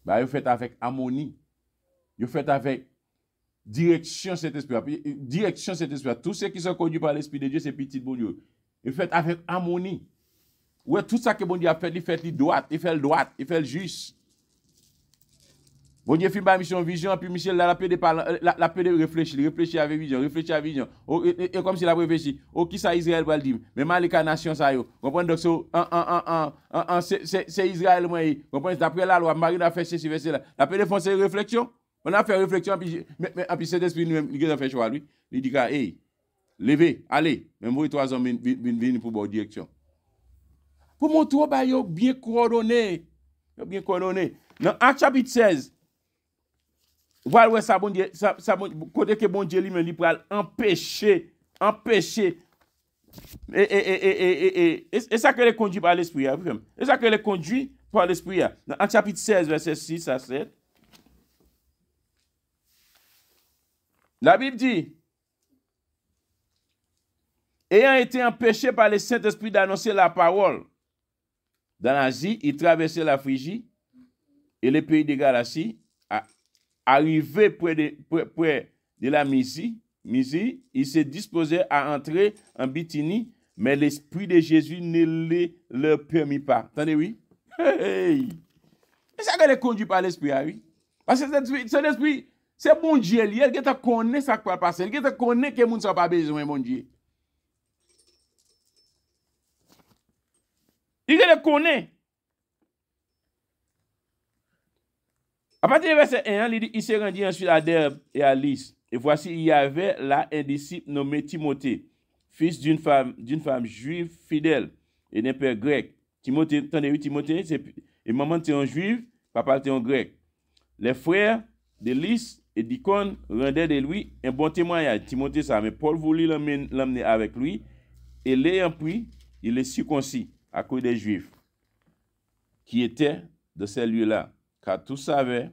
Bah, vous faites avec harmonie. Vous faites avec direction cet esprit. Direction cet esprit. Tous ceux qui sont conduits par l'Esprit de Dieu, c'est petit bon Dieu. Vous faites avec harmonie. Ouais, tout ça que bon Dieu a fait, il fait le droit, il fait le juste. Bon Dieu fait ma mission vision, puis Michel la paix de réfléchir avec vision. Et comme s'il a réfléchi, qui ça Israël va le dire, mais Malika nation ça yo. Comprenez donc c'est Israël moi. Comprenez d'après la loi, Marie a fait ceci verset là. La paix de foncer réflexion. On a fait réflexion puis cet esprit nous il a fait choix lui. Il dit hey, levez, allez, même vous trois hommes viennent pour bonne direction. Pour montrer bah yo bien coordonné. Dans Actes chapitre 16 voilà, ça bon Dieu, ça côté que bon Dieu lui-même il peut empêcher. Et ça que les conduit par l'esprit. Et ça que les conduit par l'esprit. Dans Actes chapitre 16, verset 6 à 7. La Bible dit, ayant été empêché par le Saint-Esprit d'annoncer la parole dans l'Asie, il traversait la Phrygie et le pays de Galatie. Arrivé près de la Mysie, il se disposait à entrer en Bithynie, mais l'Esprit de Jésus ne le permit pas. Attendez, oui? Hey! C'est ça qu'elle est conduite par l'Esprit, oui? Parce que cet esprit, c'est bon Dieu, il te connaît ça qui va passer, il te connaît que les gens n'ont pas besoin, bon Dieu. Il te connaît. À partir du verset 1, il s'est rendu ensuite à Derbe et à Lys. Et voici, il y avait là un disciple nommé Timothée, fils d'une femme juive fidèle et d'un père grec. Timothée, attendez, Timothée, et maman était en juive, papa était en grec. Les frères de Lys et d'Icône rendaient de lui un bon témoignage. Timothée, ça, mais Paul voulut l'emmener avec lui, et l'ayant pris, il est circoncis à cause des Juifs qui étaient de ces lieux-là. Car tous savaient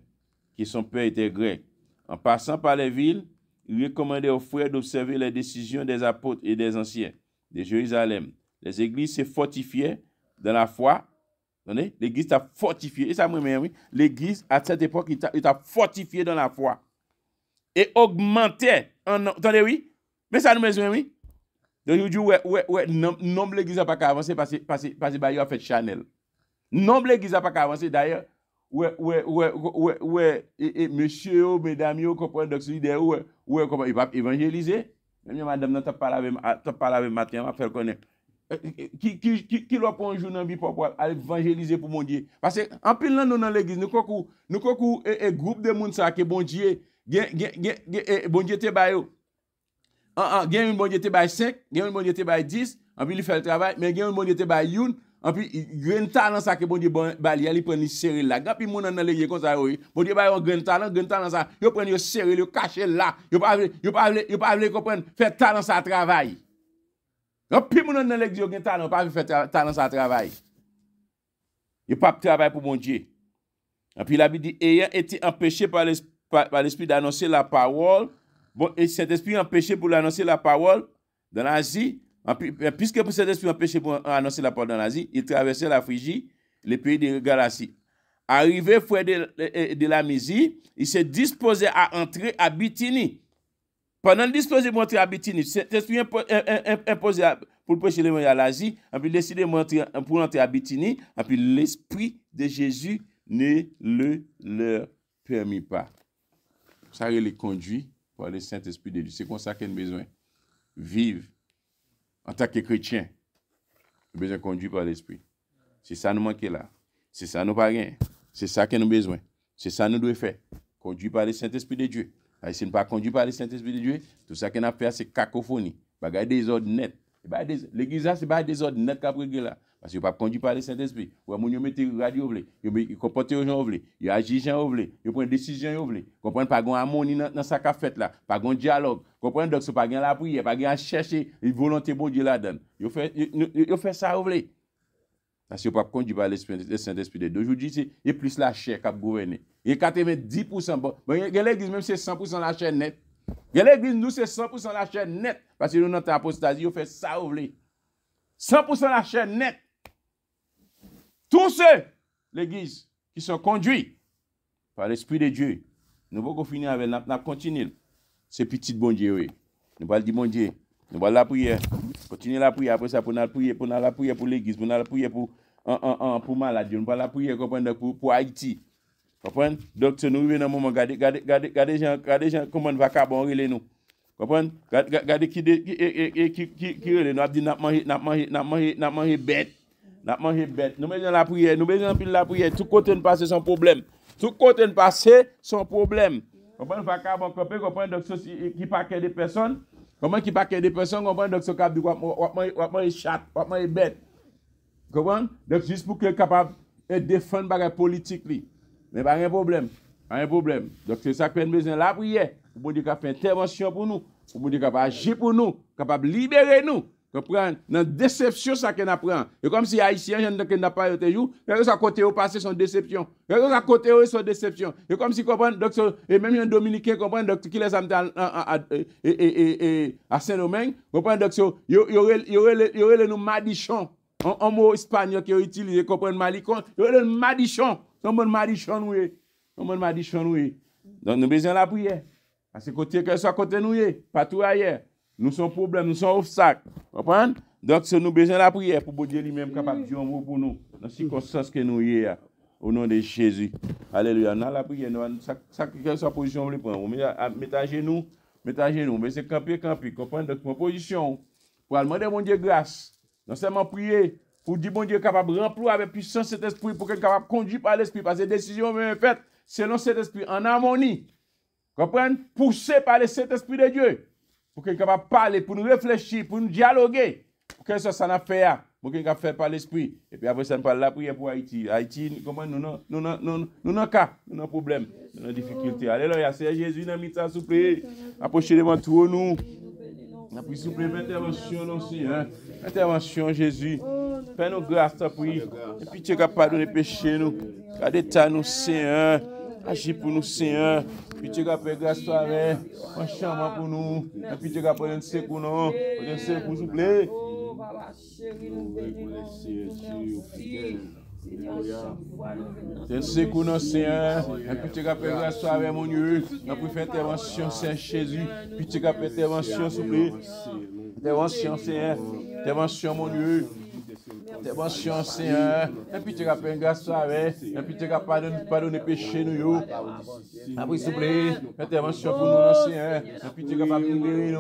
que son père était grec. En passant par les villes, il recommandait aux frères d'observer les décisions des apôtres et des anciens de Jérusalem. Les églises se fortifiaient dans la foi. L'église t'a fortifié. Et ça, oui. L'église, à cette époque, il t'a fortifié dans la foi. Et augmentait. Attendez, oui. Mais ça nous met, oui. Donc, il dit, ouais, nombre l'église n'a pas qu'à avancer parce que il a fait Chanel. Nombre l'église n'a pas qu'à avancer d'ailleurs. Et monsieur, mesdames, comprenez donc comment il va évangéliser. Même madame, t'as parlé avec matin, m'a fait connaître. qui leur prend un jour dans vie pour évangéliser pour mon Dieu. Parce que en pile là nous dans l'église nous kokou et groupe de monde ça que bon Dieu bon Dieu te ba yo. Gen un bon Dieu te ba 5, gen un bon Dieu te ba 10, en puis il fait le travail, mais gen un bon Dieu te ba une, en puis grand talent ça que bon Dieu ba li prend li serrer là. Quand puis mon dans l'église comme ça bon Dieu ba un grand talent ça, yo prend yo serrer, yo cacher là, yo pas comprendre faire talent ça travail. Et puis, mon dans l'église, il talent, pas faire talent ça travail. Il pas travail pour mon Dieu. Et puis, la Bible dit, ayant été empêché par l'esprit d'annoncer la parole, bon, et cet esprit empêché pour annoncer la parole dans l'Asie, puisque pour cet esprit empêché pour annoncer la parole dans l'Asie, il traversait la Phrygie, le pays de Galatie. Arrivé près de la Mysie, il s'est disposé à entrer à Bithynie. Pendant le dispositif de à Bithynie, cet esprit imposé pour prêcher l'évangile à l'Asie, et puis décidé pour entrer à Bithynie, et puis l'esprit de Jésus ne le leur permit pas. Ça les conduit par le Saint-Esprit de Dieu. C'est comme ça qu'on a besoin. Vivre en tant que chrétien, besoin de conduire par l'esprit. C'est ça nous manque là. C'est ça nous pas rien. C'est ça que nous avons besoin. C'est ça que nous devons faire. Conduire par le Saint-Esprit de Dieu. Si nous ne pas conduit par le Saint-Esprit de Dieu, tout ça qu'on a fait, c'est cacophonie. Bagay des ordres nets. L'église, c'est pas des ordres nets qu'a pris là. Parce que pas conduit par le Saint-Esprit. Ou mon yo mette radio vle, yo comporte aux gens vle, yo agit gens vle, yo prend décision vle. Comprendre pas gon harmonie dans ça qu'a fait là, pas gon dialogue. Comprendre donc c'est pas gain la prière, pas gain chercher une volonté bon Dieu là-dedans. Yo fait ça vle. Parce que pas conduit par le Saint-Esprit de Dieu. Aujourd'hui, c'est plus la chair qui a gouverné. Il y a 90%. Bon, l'église même c'est 100% la chair nette. L'église nous c'est 100% la chair nette parce que nous notre apostasie, on fait ça vous voulez. 100% la chair nette. Tous ceux l'église qui sont conduits par l'Esprit de Dieu. Nous pouvons finir avec la continuer. C'est petit bon Dieu oui. Nous allons dire bon Dieu. Nous allons la prière. Continuer la prière après ça pour la prière pour l'église, pour la prière pour maladie, nous allons la prière pour Haïti. Comprenez? Donc, nous venons dans un moment, regardez gens comment vacabon relé nous. Comprenez? Regardez qui relé nous, a dit n'a manger bête. Nous besoin la prière, nous besoin de la prière, tout côté de passer son problème. Tout côté de passer son problème. Comprenez? Vacabon comprenez donc qui paquet de personnes. Comment qui paquet de personnes, comprenez donc ce cap du manger chat, manger bête. Comprenez? Donc juste pour qu'il capable de défendre bagay politique li. Mais pas un problème. Donc, c'est ça que nous avons besoin de la prière. Pour bon Dieu faire intervention pour nous. Pour bon Dieu agir pour nous. Capable de libérer nous. Comprendre? Dans la déception, ça qu'on apprend. Et comme si Haïtien, je n'ai pas été où, et ça côté au passé son déception. Et ça côté au son déception. Et comme si, comprendre, donc, et même un Dominicain, comprendre, donc, qui les amène à Saint-Domingue, comprendre, donc, il y aurait nous madichon. Un mot espagnol qui est utilisé, comprendre, malicon, il y aurait le madichon. C'est un bon madichon, oui. Donc, nous avons besoin de la prière. Parce que côté que soit côté nous, pas tout ailleurs. Nous sommes problèmes, nous sommes obstacles. Vous comprenez? Donc, nous avons besoin de la prière pour Dieu lui-même capable de dire un mot pour nous. Dans les circonstances que nous sommes, au nom de Jésus. Alléluia. Dans la prière, ça quelle soit position vous prendre. Mettez à genoux, mais c'est camper. Comprenez? Donc, mon position, pour demander mon Dieu grâce. Non seulement prier. Pour dire, bon Dieu, capable de remplir avec puissance cet esprit, pour qu'il soit capable de conduire par l'esprit, parce que les décisions même faites selon cet esprit, en harmonie. Comprenez? Poussé par le Saint-Esprit de Dieu, pour qu'il soit capable de parler, pour nous réfléchir, pour nous dialoguer, pour que ça n'a fait, pour qu'il soit fait par l'esprit. Et puis après ça, nous parle de la prière pour Haïti. Haïti, comment nous avons cas, nous avons problème, nous avons difficulté. Alléluia, c'est Jésus, nous avons mis ça sous plaît. Approchez devant tout nous. Nous avons sous plaît, intervention aussi, intervention Jésus. Fais-nous grâce, ta prière. Et puis tu es capable de pardonner les péchés, nous. Gardez ta nous, Seigneur. Agis pour nous, Seigneur. Puis tu es capable de grâce, toi, avec. Un chambre pour nous. Et puis tu es capable de secours, non. De secours, s'il vous plaît. C'est un secours, non, Seigneur. Et puis tu es capable de grâce, toi, avec mon Dieu. Et puis fais intervention, Seigneur Jésus. Puis tu es capable d'intervention, s'il vous plaît. Intervention, Seigneur. Intervention, mon Dieu. Intervention, Seigneur. Et puis tu rappelles grâce à toi. Et puis tu pardonner péché nous. Après, s'il vous plaît, intervention pour nous, Seigneur. Et puis tu es capable de libérer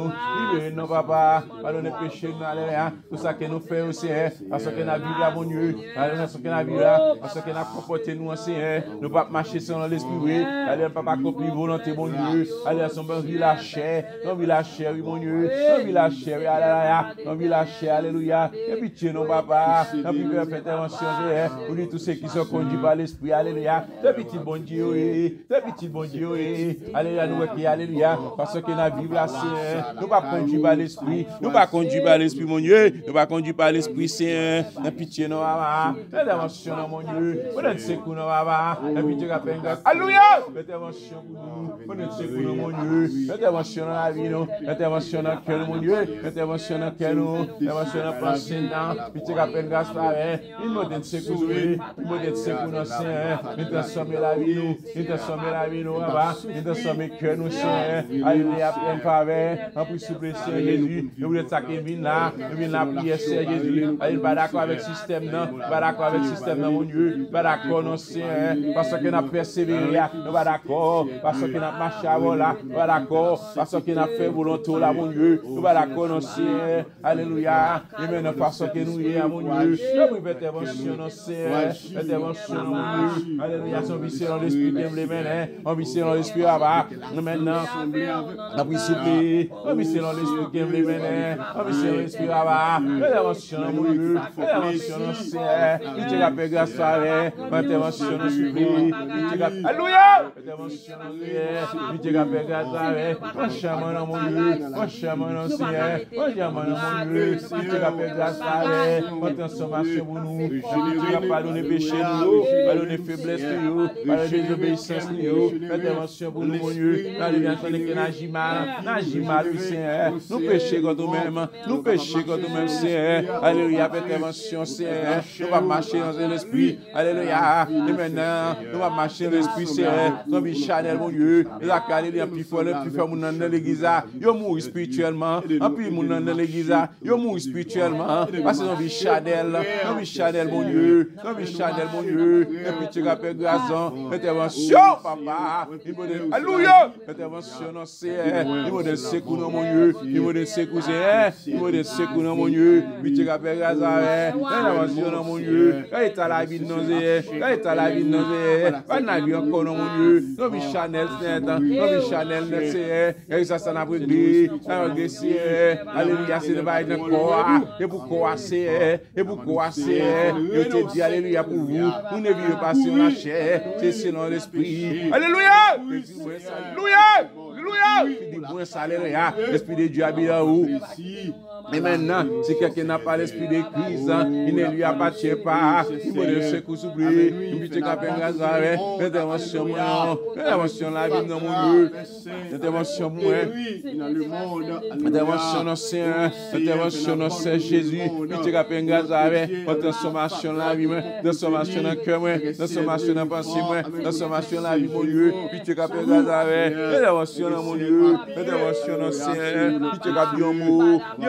nous, papa. Pardonner péché nous, alléluia. Tout ça que nous faisons, Seigneur. Parce que nous vivons là, mon Dieu. Parce que nous vivons là. Parce que nous comporté nous, Seigneur. Nous ne pouvons pas marcher sans l'esprit. Allez, papa, accomplir volonté, mon Dieu. Allez, son bon village chair. Non, village chair, oui, mon Dieu. Non, village chair, oui, alléluia. Non, village chair, alléluia. Et puis tu es non, papa. Et puis tu fais intervention, Seigneur. Pour tous ceux qui sont conduits par l'esprit, alléluia. De petit bon Dieu, oui. De petit bon Dieu, oui. Alléluia, nous qui alléluia. Parce que nous vivons là, Seigneur. Nous ne pas conduire par l'esprit. Nous ne pas conduire par l'esprit, mon Dieu. Nous ne pas conduire par l'esprit, Seigneur. Et pitié, non, papa. Intervention, mon Dieu. Pour notre secours, non, papa. Et puis tu rappelles grâce. Alléluia. Intervention pour nous. Pour notre secours, mon Dieu. Intervention dans la vie, nous. Intervention dans le cœur, mon Dieu. Intervention dans le cœur, nous. Intervention dans la pensée, non. Puis tu rappelles grâce, papa. Il me donne secours, oui. Il me donne secours, non, Seigneur. Il transforme la vie, nous. Il transforme la vie, nous, papa. Il transforme le cœur, nous, Seigneur. Alléluia, plein faveur. En plus, s'il vous plaît, Seigneur Jésus. Nous voulons ça qui vient là. Nous venons la prière, Seigneur Jésus. Alléluia, pas d'accord avec le système, non. Pas d'accord avec le système, non, mon Dieu. Pas d'accord, non, Seigneur. Parce que nous avons persévéré. Nous pas d'accord. Parce que nous avons marché avant là. Pas d'accord. Parce que nous avons fait volonté là, mon Dieu. Nous pas d'accord, non, Seigneur. Alléluia. Et maintenant, parce que nous y sommes, mon Dieu. Nous avons intervention, non, Seigneur. Intervention, mon Dieu. Alléluia. On vit dans l'esprit qui aime les mains. On vit dans l'esprit là-bas. Maintenant, on vit souffler. On vit dans l'esprit qui aime les mains. On vit dans l'esprit là-bas. Intervention, mon Dieu. Intervention, non, Seigneur. Il te rappelle grâce à toi. Intervention, non, souffler. Alléluia. Intervention, non, Seigneur. Il te rappelle grâce à toi. On chaman, mon Dieu. On chaman, non, Seigneur. On chaman, mon Dieu. Il te rappelle grâce à toi. On transformation pour nous. Il te pardonner péché nous. Pardonner faiblesse nous. Pardonner désobéissance nous. Intervention pour nous, mon Dieu. Nous devons entendre que n'agit mal, Seigneur. Nous péchons contre nous-mêmes. Nous péchons contre nous-mêmes, Seigneur. Alléluia, intervention, Seigneur. Nous allons marcher dans l'esprit. Alléluia. Et maintenant, nous allons marcher dans l'esprit, Seigneur. Nous vie Chanel, mon Dieu. Et la carrière est plus fort, mon nom dans l'église. Yo mourent spirituellement. En plus, mon nom dans l'église. Yo mourent spirituellement. Parce que nous vie Chanel. Nous vie Chanel, mon Dieu. Nous vie Chanel, mon Dieu. Et puis tu rappelles grâce. Intervention, papa. Alléluia. Intervention, non, Seigneur. Il me donne secours, non, mon Dieu. Il me donne secours, Seigneur. Il me donne secours, non, mon Dieu. Puis tu rappelles grâce. Intervention, non, mon Dieu. Quand il est à la vie de nos ailes. Quand il est à la vie de nos ailes. Pas de vie encore, non, mon Dieu. Non, mais Chanel, Seigneur. Non, mais Chanel, Seigneur. Et ça, ça n'a pas réglé. Alléluia, c'est le bail de corps. Et pour quoi, Seigneur. Et pour quoi, Seigneur. Je te dis, alléluia, pour vous. Vous ne vivez pas sur la chair. C'est selon l'esprit. Alléluia. Alléluia. Alléluia. L'esprit de Dieu habite en vous. Et maintenant, si quelqu'un n'a pas l'esprit de Christ, il ne lui appartient pas. Il faut le secours s'oublie. Il faut que tu grâce avec l'intervention, l'intervention la vie dans mon Dieu. L'intervention, moi. L'intervention, non, Seigneur. L'intervention, non, Seigneur Jésus. Il faut que tu grâce avec la transformation la vie, transformation dans le cœur, transformation dans la pensée, transformation la vie, mon Dieu. Il faut que tu grâce avec l'intervention dans mon Dieu. L'intervention, non, Seigneur. Il faut que tu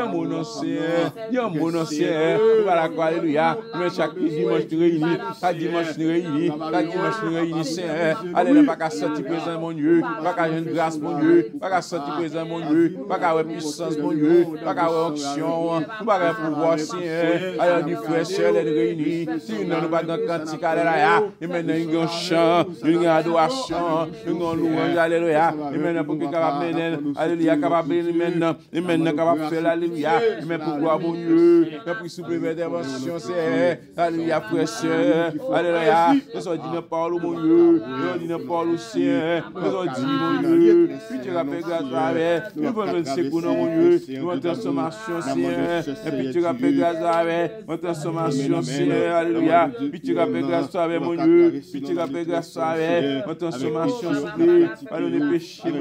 un mot non Seigneur, un mot non Seigneur. Voilà quoi, alléluia. Mais chaque dimanche nous réunis, chaque dimanche nous réunis, chaque dimanche nous réunis, Seigneur. Allez, pas qu'à sortir présent, mon Dieu, pas qu'à une grâce, mon Dieu, pas qu'à sortir présent, mon Dieu, pas qu'à avoir puissance, mon Dieu, pas qu'à avoir onction, pas qu'à pouvoir, Seigneur. Allez, du frère, sœur, les réunis. Si nous n'avons pas de cantique, alléluia. Et maintenant, nous avons chant, nous avons adoration, nous avons louange, alléluia. Et maintenant, pour que capable mener, alléluia, capable mener maintenant, et maintenant, capable faire l'alléluia. Mais pour gloire, mon Dieu, mais pour soulever l'intervention, c'est alléluia, frère, sœur, alléluia. Nous sommes dit dans parole, mon Dieu, nous sommes dit dans parole, Seigneur, nous sommes dit, mon Dieu, puis tu rappelles grâce avec, nous venons de secours, mon Dieu, nous en transformation, Seigneur, et puis tu rappelles grâce avec, en transformation, Seigneur, alléluia, puis tu rappelles grâce avec, mon Dieu, puis tu rappelles grâce avec, en transformation, soufflé, par nos péchés,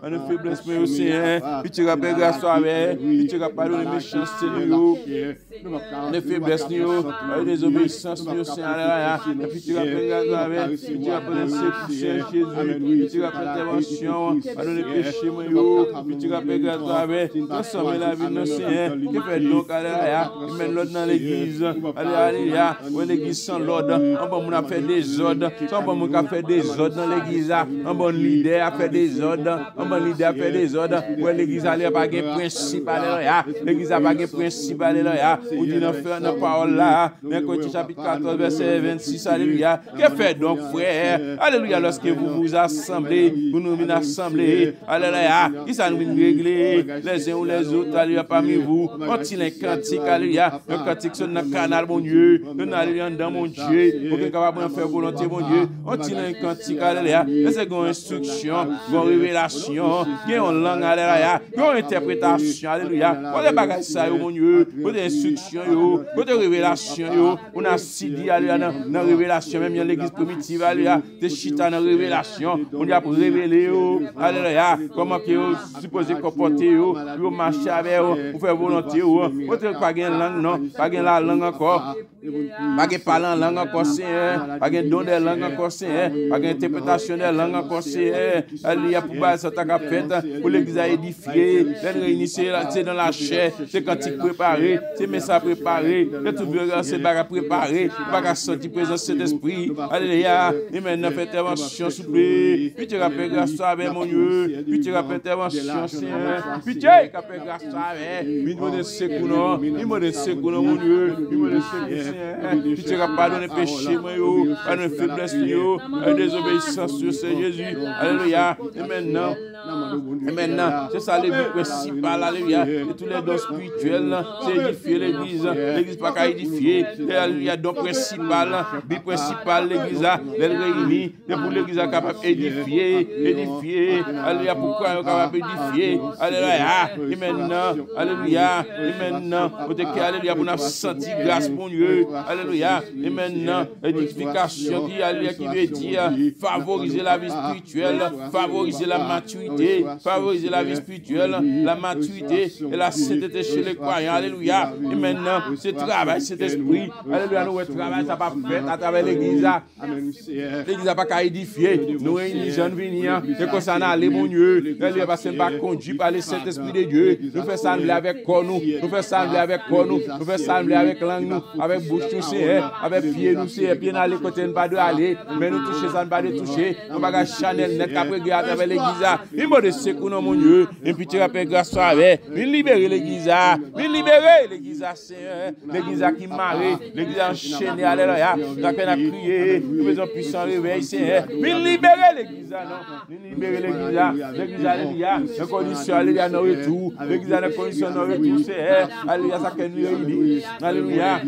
par nos faiblesses, Seigneur, puis tu rappelles grâce avec, puis tu rappelles les méchancetés, les faiblesses, les désobéissances, Seigneur, et puis tu rappelles grâce, puis tu rappelles Seigneur Jésus, puis tu rappelles intervention, pardonne les péchés, puis tu rappelles grâce, transformer la vie de nos Seigneur, qui fait donc, alléluia, mène l'ordre dans l'église, alléluia, où l'église sans l'ordre, on peut nous faire des ordres, on peut nous faire des ordres dans l'église, un bon leader a fait des ordres, un bon leader a fait des ordres, où l'église n'a pas de principe, alléluia, l'église n'a pas de principe, alléluia, ou dit dans la parole là, Matthieu chapitre 14, verset 26, alléluia, que fait donc, frère, alléluia, lorsque vous vous assemblez, vous nous venez assembler, alléluia, qui ça nous vient régler, les uns ou les autres, alléluia, parmi vous, on-t-il un cantique, alléluia, un cantique sur notre canal, mon Dieu, nous allons dans mon Dieu, pour que nous capable de faire volonté, mon Dieu, on-t-il un cantique, alléluia, c'est une instruction, une révélation, qui est en langue, alléluia, qui est une interprétation, alléluia, pour les bagages, ça, mon Dieu, pour des instructions, pour des révélations, on a si dit, alléluia, dans la révélation, même dans l'église primitive, alléluia, des chita dans la révélation, on a pour révéler, alléluia, comment que vous supposez comporter, vous marcher avec vous, pour faire volonté, vous n'avez pas de langue, non, pas de la langue encore, pas de parler en langue encore, Seigneur, pas de don de langue encore, Seigneur, pas d'interprétation de langue encore, Seigneur, alléluia, pour base ça t'a fait, pour l'église à édifier, les réunir, c'est dans la chair, c'est cantique préparé, c'est message préparé, c'est tout bien, c'est bagarre préparé, bagarre sorti présence d'esprit, alléluia, et maintenant fait intervention, s'il vous plaît, puis tu rappelles grâce à avec mon Dieu, puis tu rappelles intervention, Seigneur, puis tu rappelles grâce à avec, il me donne secours, non, il me donne secours, mon Dieu, il me donne secours, Seigneur, puis tu rappelles pardonner péché, moi, pardonner faiblesse, désobéissance, Seigneur Jésus, alléluia, et maintenant, c'est ça le but principal, alléluia, et tous les dons spirituels, c'est édifier l'église pas qu'à édifier, et alléluia, don principal, but principal, l'église, les réunir, et pour l'église capable d'édifier, alléluia, pourquoi on est capable d'édifier, alléluia, et maintenant, alléluia, pour nous sentir grâce, mon Dieu, alléluia, et maintenant, édification qui veut dire favoriser la vie spirituelle, favoriser la maturité, favoriser la vie spirituelle, la maturité et la sainteté chez les croyants, alléluia, et maintenant, ce travail, cet esprit, alléluia, nous travail, ça va faire à travers l'église, l'église n'a pas qu'à édifier, nous réunissons jeunes venir, et qu'on s'en allait, mon Dieu, alléluia, parce qu'on va conduire par le Saint-Esprit de Dieu, nous faisons ça avec corps, nous faisons ça avec corps, nous faisons ça avec langue, nous, avec bouche, nous, c'est, avec pied, nous, c'est, pied dans les côtés, nous pas de aller, mais nous toucher, ça ne pas de toucher, nous pas Chanel net, après, à travers l'église, il m'a de secours, mon Dieu, et puis tu rappelles grâce à avec, il libérer l'église, Seigneur, l'église qui marre, l'église enchaînée, alléluia, la peine à crier, nous faisons puissant réveil, Seigneur, il libérer l'église, non, il libérer l'église, alléluia, la condition, alléluia, nos retours, l'église a la condition, nos retours, Seigneur, alléluia, ça que nous réunit, alléluia,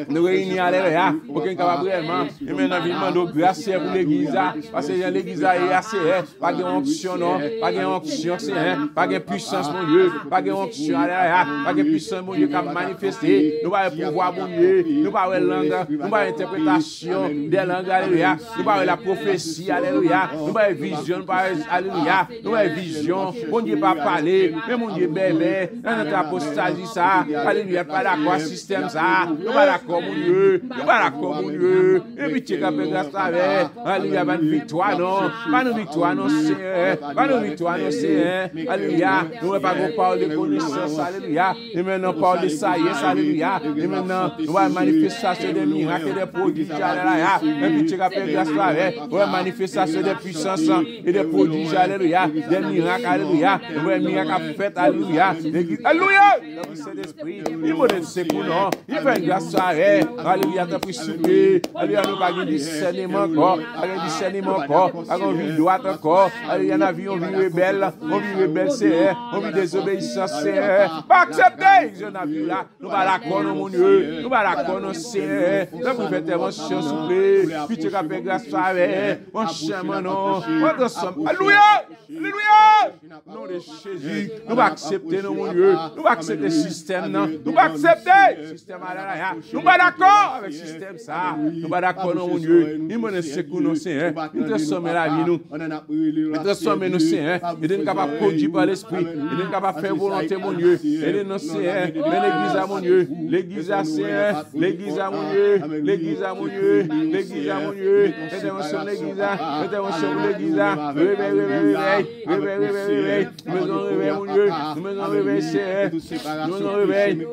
nous réunit, alléluia, pour qu'on capable vraiment, et maintenant, il demande grâce pour l'église, parce que l'église est assez, pas de onction, non, pas de onction, Seigneur, pas de puissance, mon Dieu, pas de onction, alléluia, pas de puissance, mon Dieu, qui a manifesté, nous pas pouvoir, mon Dieu, nous pas langue, nous pas interprétation des langues, alléluia, nous pas la prophétie, alléluia, nous pas vision, nous pas, alléluia, nous pas vision, mon Dieu pas parler, mais mon Dieu bébé, dans notre apostasie, ça, alléluia, pas d'accord, système, ça, nous pas d'accord, mon Dieu, nous pas d'accord, mon Dieu, et puis tu as fait grâce avec, alléluia, pas de victoire, non, pas de victoire, non, Seigneur, pas de victoire, non, Seigneur, alléluia, nous ne pas parler de connaissance, alléluia, et maintenant, parle de saïence, alléluia, et maintenant, nous voyons manifestation des miracles et des prodiges, alléluia, et puis tu as fait grâce avec, nous voyons manifestation des puissances et des prodiges, alléluia, des miracles, alléluia, nous voyons miracles faits, alléluia, alléluia, le Saint-Esprit, il m'a donné secours, non, il fait grâce avec, alléluia, t'as pris souper, alléluia, nous pas de discernement encore, pas discernement encore, on vit droite encore, alléluia, on vit rebelle, c'est, on vit désobéissance, c'est, pas accepter, je n'ai vu là, nous pas d'accord, mon Dieu, nous pas d'accord, c'est, nous pouvons faire intervention, s'il vous plaît, puis tu as fait grâce avec, mon chemin, non, alléluia, alléluia, nom de Jésus, nous pas accepter, mon Dieu, nous pas accepter le système, non, nous pas accepter le système, alléluia, nous pas d'accord avec le système, ça, nous pas d'accord, mon Dieu, il me laisse secours, non, c'est, nous transformer la vie, nous transformer nous, Seigneur. Aidez-nous capable de conduire par l'Esprit. Aidez-nous capable de faire volonté, mon Dieu. Aidez-nous, Seigneur. Mais l'église à mon Dieu. L'église à Seigneur. L'église à mon Dieu. L'église à mon Dieu. L'église à mon Dieu. Intervention de l'église. Intervention de l'église. Réveil, réveil, réveil. Réveil, réveil, réveil. Nous maison réveil, mon Dieu. Nous maison réveil, Seigneur. Nous maison réveil.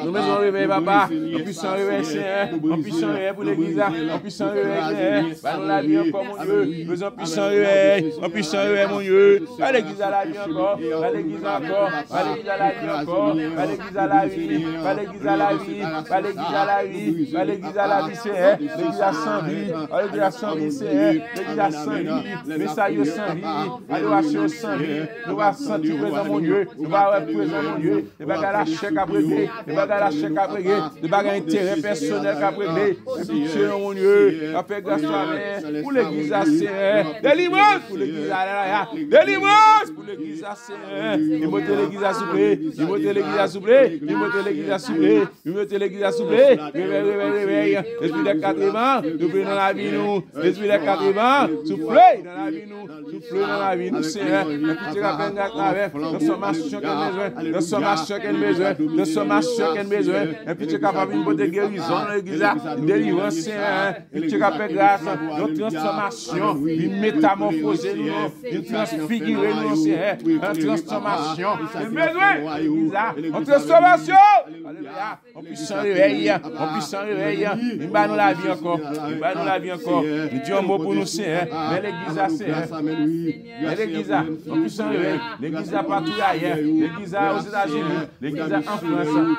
Nous maison réveil, papa. En puissant réveil, Seigneur. En puissant réveil pour l'église. En puissant réveil, Seigneur. Nous la vie encore, mon Dieu. Nous en puissant réveil. En puissant réveil, mon Dieu. À l'église à la vie encore. À l'église encore. À l'église à la vie encore. À l'église à la vie. À l'église à la vie. À l'église à la vie. À l'église à la vie, Seigneur. L'église à 100 vies. À l'église à 100 vies, Seigneur. L'église à 100 vies. Message 100 vies. Adoration 100 vies. Nous allons sentir présent, mon Dieu. Nous allons être présent, mon Dieu. Nous allons la chèque à brûler. Nous allons la chèque à brûler. Nous allons intérêt personnel à brûler. Pitié, mon Dieu. Fais grâce à toi, pour l'église à Seigneur. Délivrance pour l'église à délivrance pour l'église à Seigneur. Il monte l'église à souffler. Il monte l'église à souffler. Il monte l'église à souffler. Il monte l'église à souffler. Réveil, réveil, réveil. Esprit des 4 vents, soufflez dans la vie, nous. Esprit des 4 vents, soufflez dans la vie, nous. Soufflez dans la vie, nous, Seigneur. Et puis tu rappelles à travers de sommation qu'elle besoin, de sommation qu'elle besoin, de sommation qu'elle besoin. Et puis tu es capable de une guérison dans l'église, une délivrance, Seigneur. Et puis tu rappelles grâce, une transformation, une métamorphose, une transfigurer, nous, Seigneur. Une transformation, une besoin, une transformation. Alléluia. On puisse s'en réveiller, on puisse s'en réveiller. Il va nous la vie encore, il va nous la vie encore. Nous disons un mot pour nous, Seigneur. Mais l'église a, Seigneur. Mais l'église a, on puisse s'en réveiller. L'église a partout ailleurs. L'église a aux États-Unis, l'église a en France,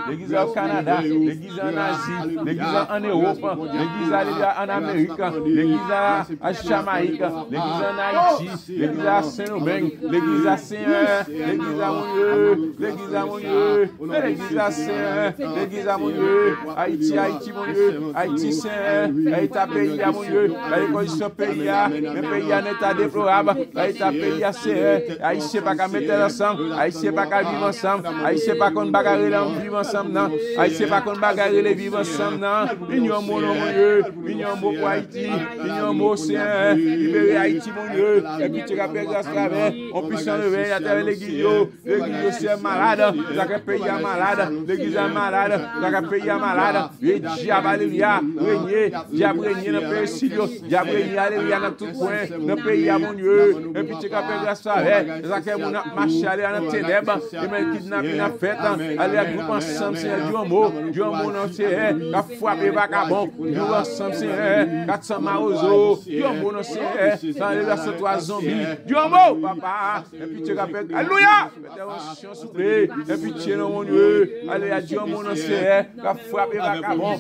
l'église a au Canada, l'église a en Asie, l'église a en Europe, l'église a en Amérique, l'église a à Jamaïque, l'église a en Haïti, l'église a à Saint-Domingue, l'église a Seigneur, l'église a mon Dieu, l'église a mon Dieu, l'église a Seigneur, l'église a mon Dieu, Haïti, Haïti, mon Dieu, Haïti, Seigneur, Haïti, pays à mon Dieu, les conditions pays, les pays en état déplorable, Haïti, pays à Seigneur, Haïti, pas qu'à mettre ensemble, Haïti, pas qu'à vivre ensemble, Haïti, pas qu'on bagarre vivre ensemble, non, Haïti, pas qu'on bagarre les vivre ensemble, non, union mon Dieu, union mot pour Haïti, union mot Seigneur, libérer Haïti, mon Dieu, et puis tu rappelles grâce à on puisse enlever à travers l'église, l'église c'est malade, la pays est malade, l'église est malade, la pays est malade, et diable, alléluia, régner, diable régner dans le pays Sidio, diable régner, alléluia, dans tout coin, dans le pays à mon Dieu, et puis tu rappelles grâce à la que mon marché aller dans les ténèbres, et même kidnapping à fête, aller à groupe ensemble, c'est du mot non, c'est la frappé vagabond, du ensemble, c'est 400 marozo, du mot non, c'est dans les verset 3 zombies, du mot, papa, et puis tu rappelles, alléluia, intervention, s'il vous plaît, et puis tu es dans mon Dieu, alléluia, du mot non, c'est la frappé vagabond,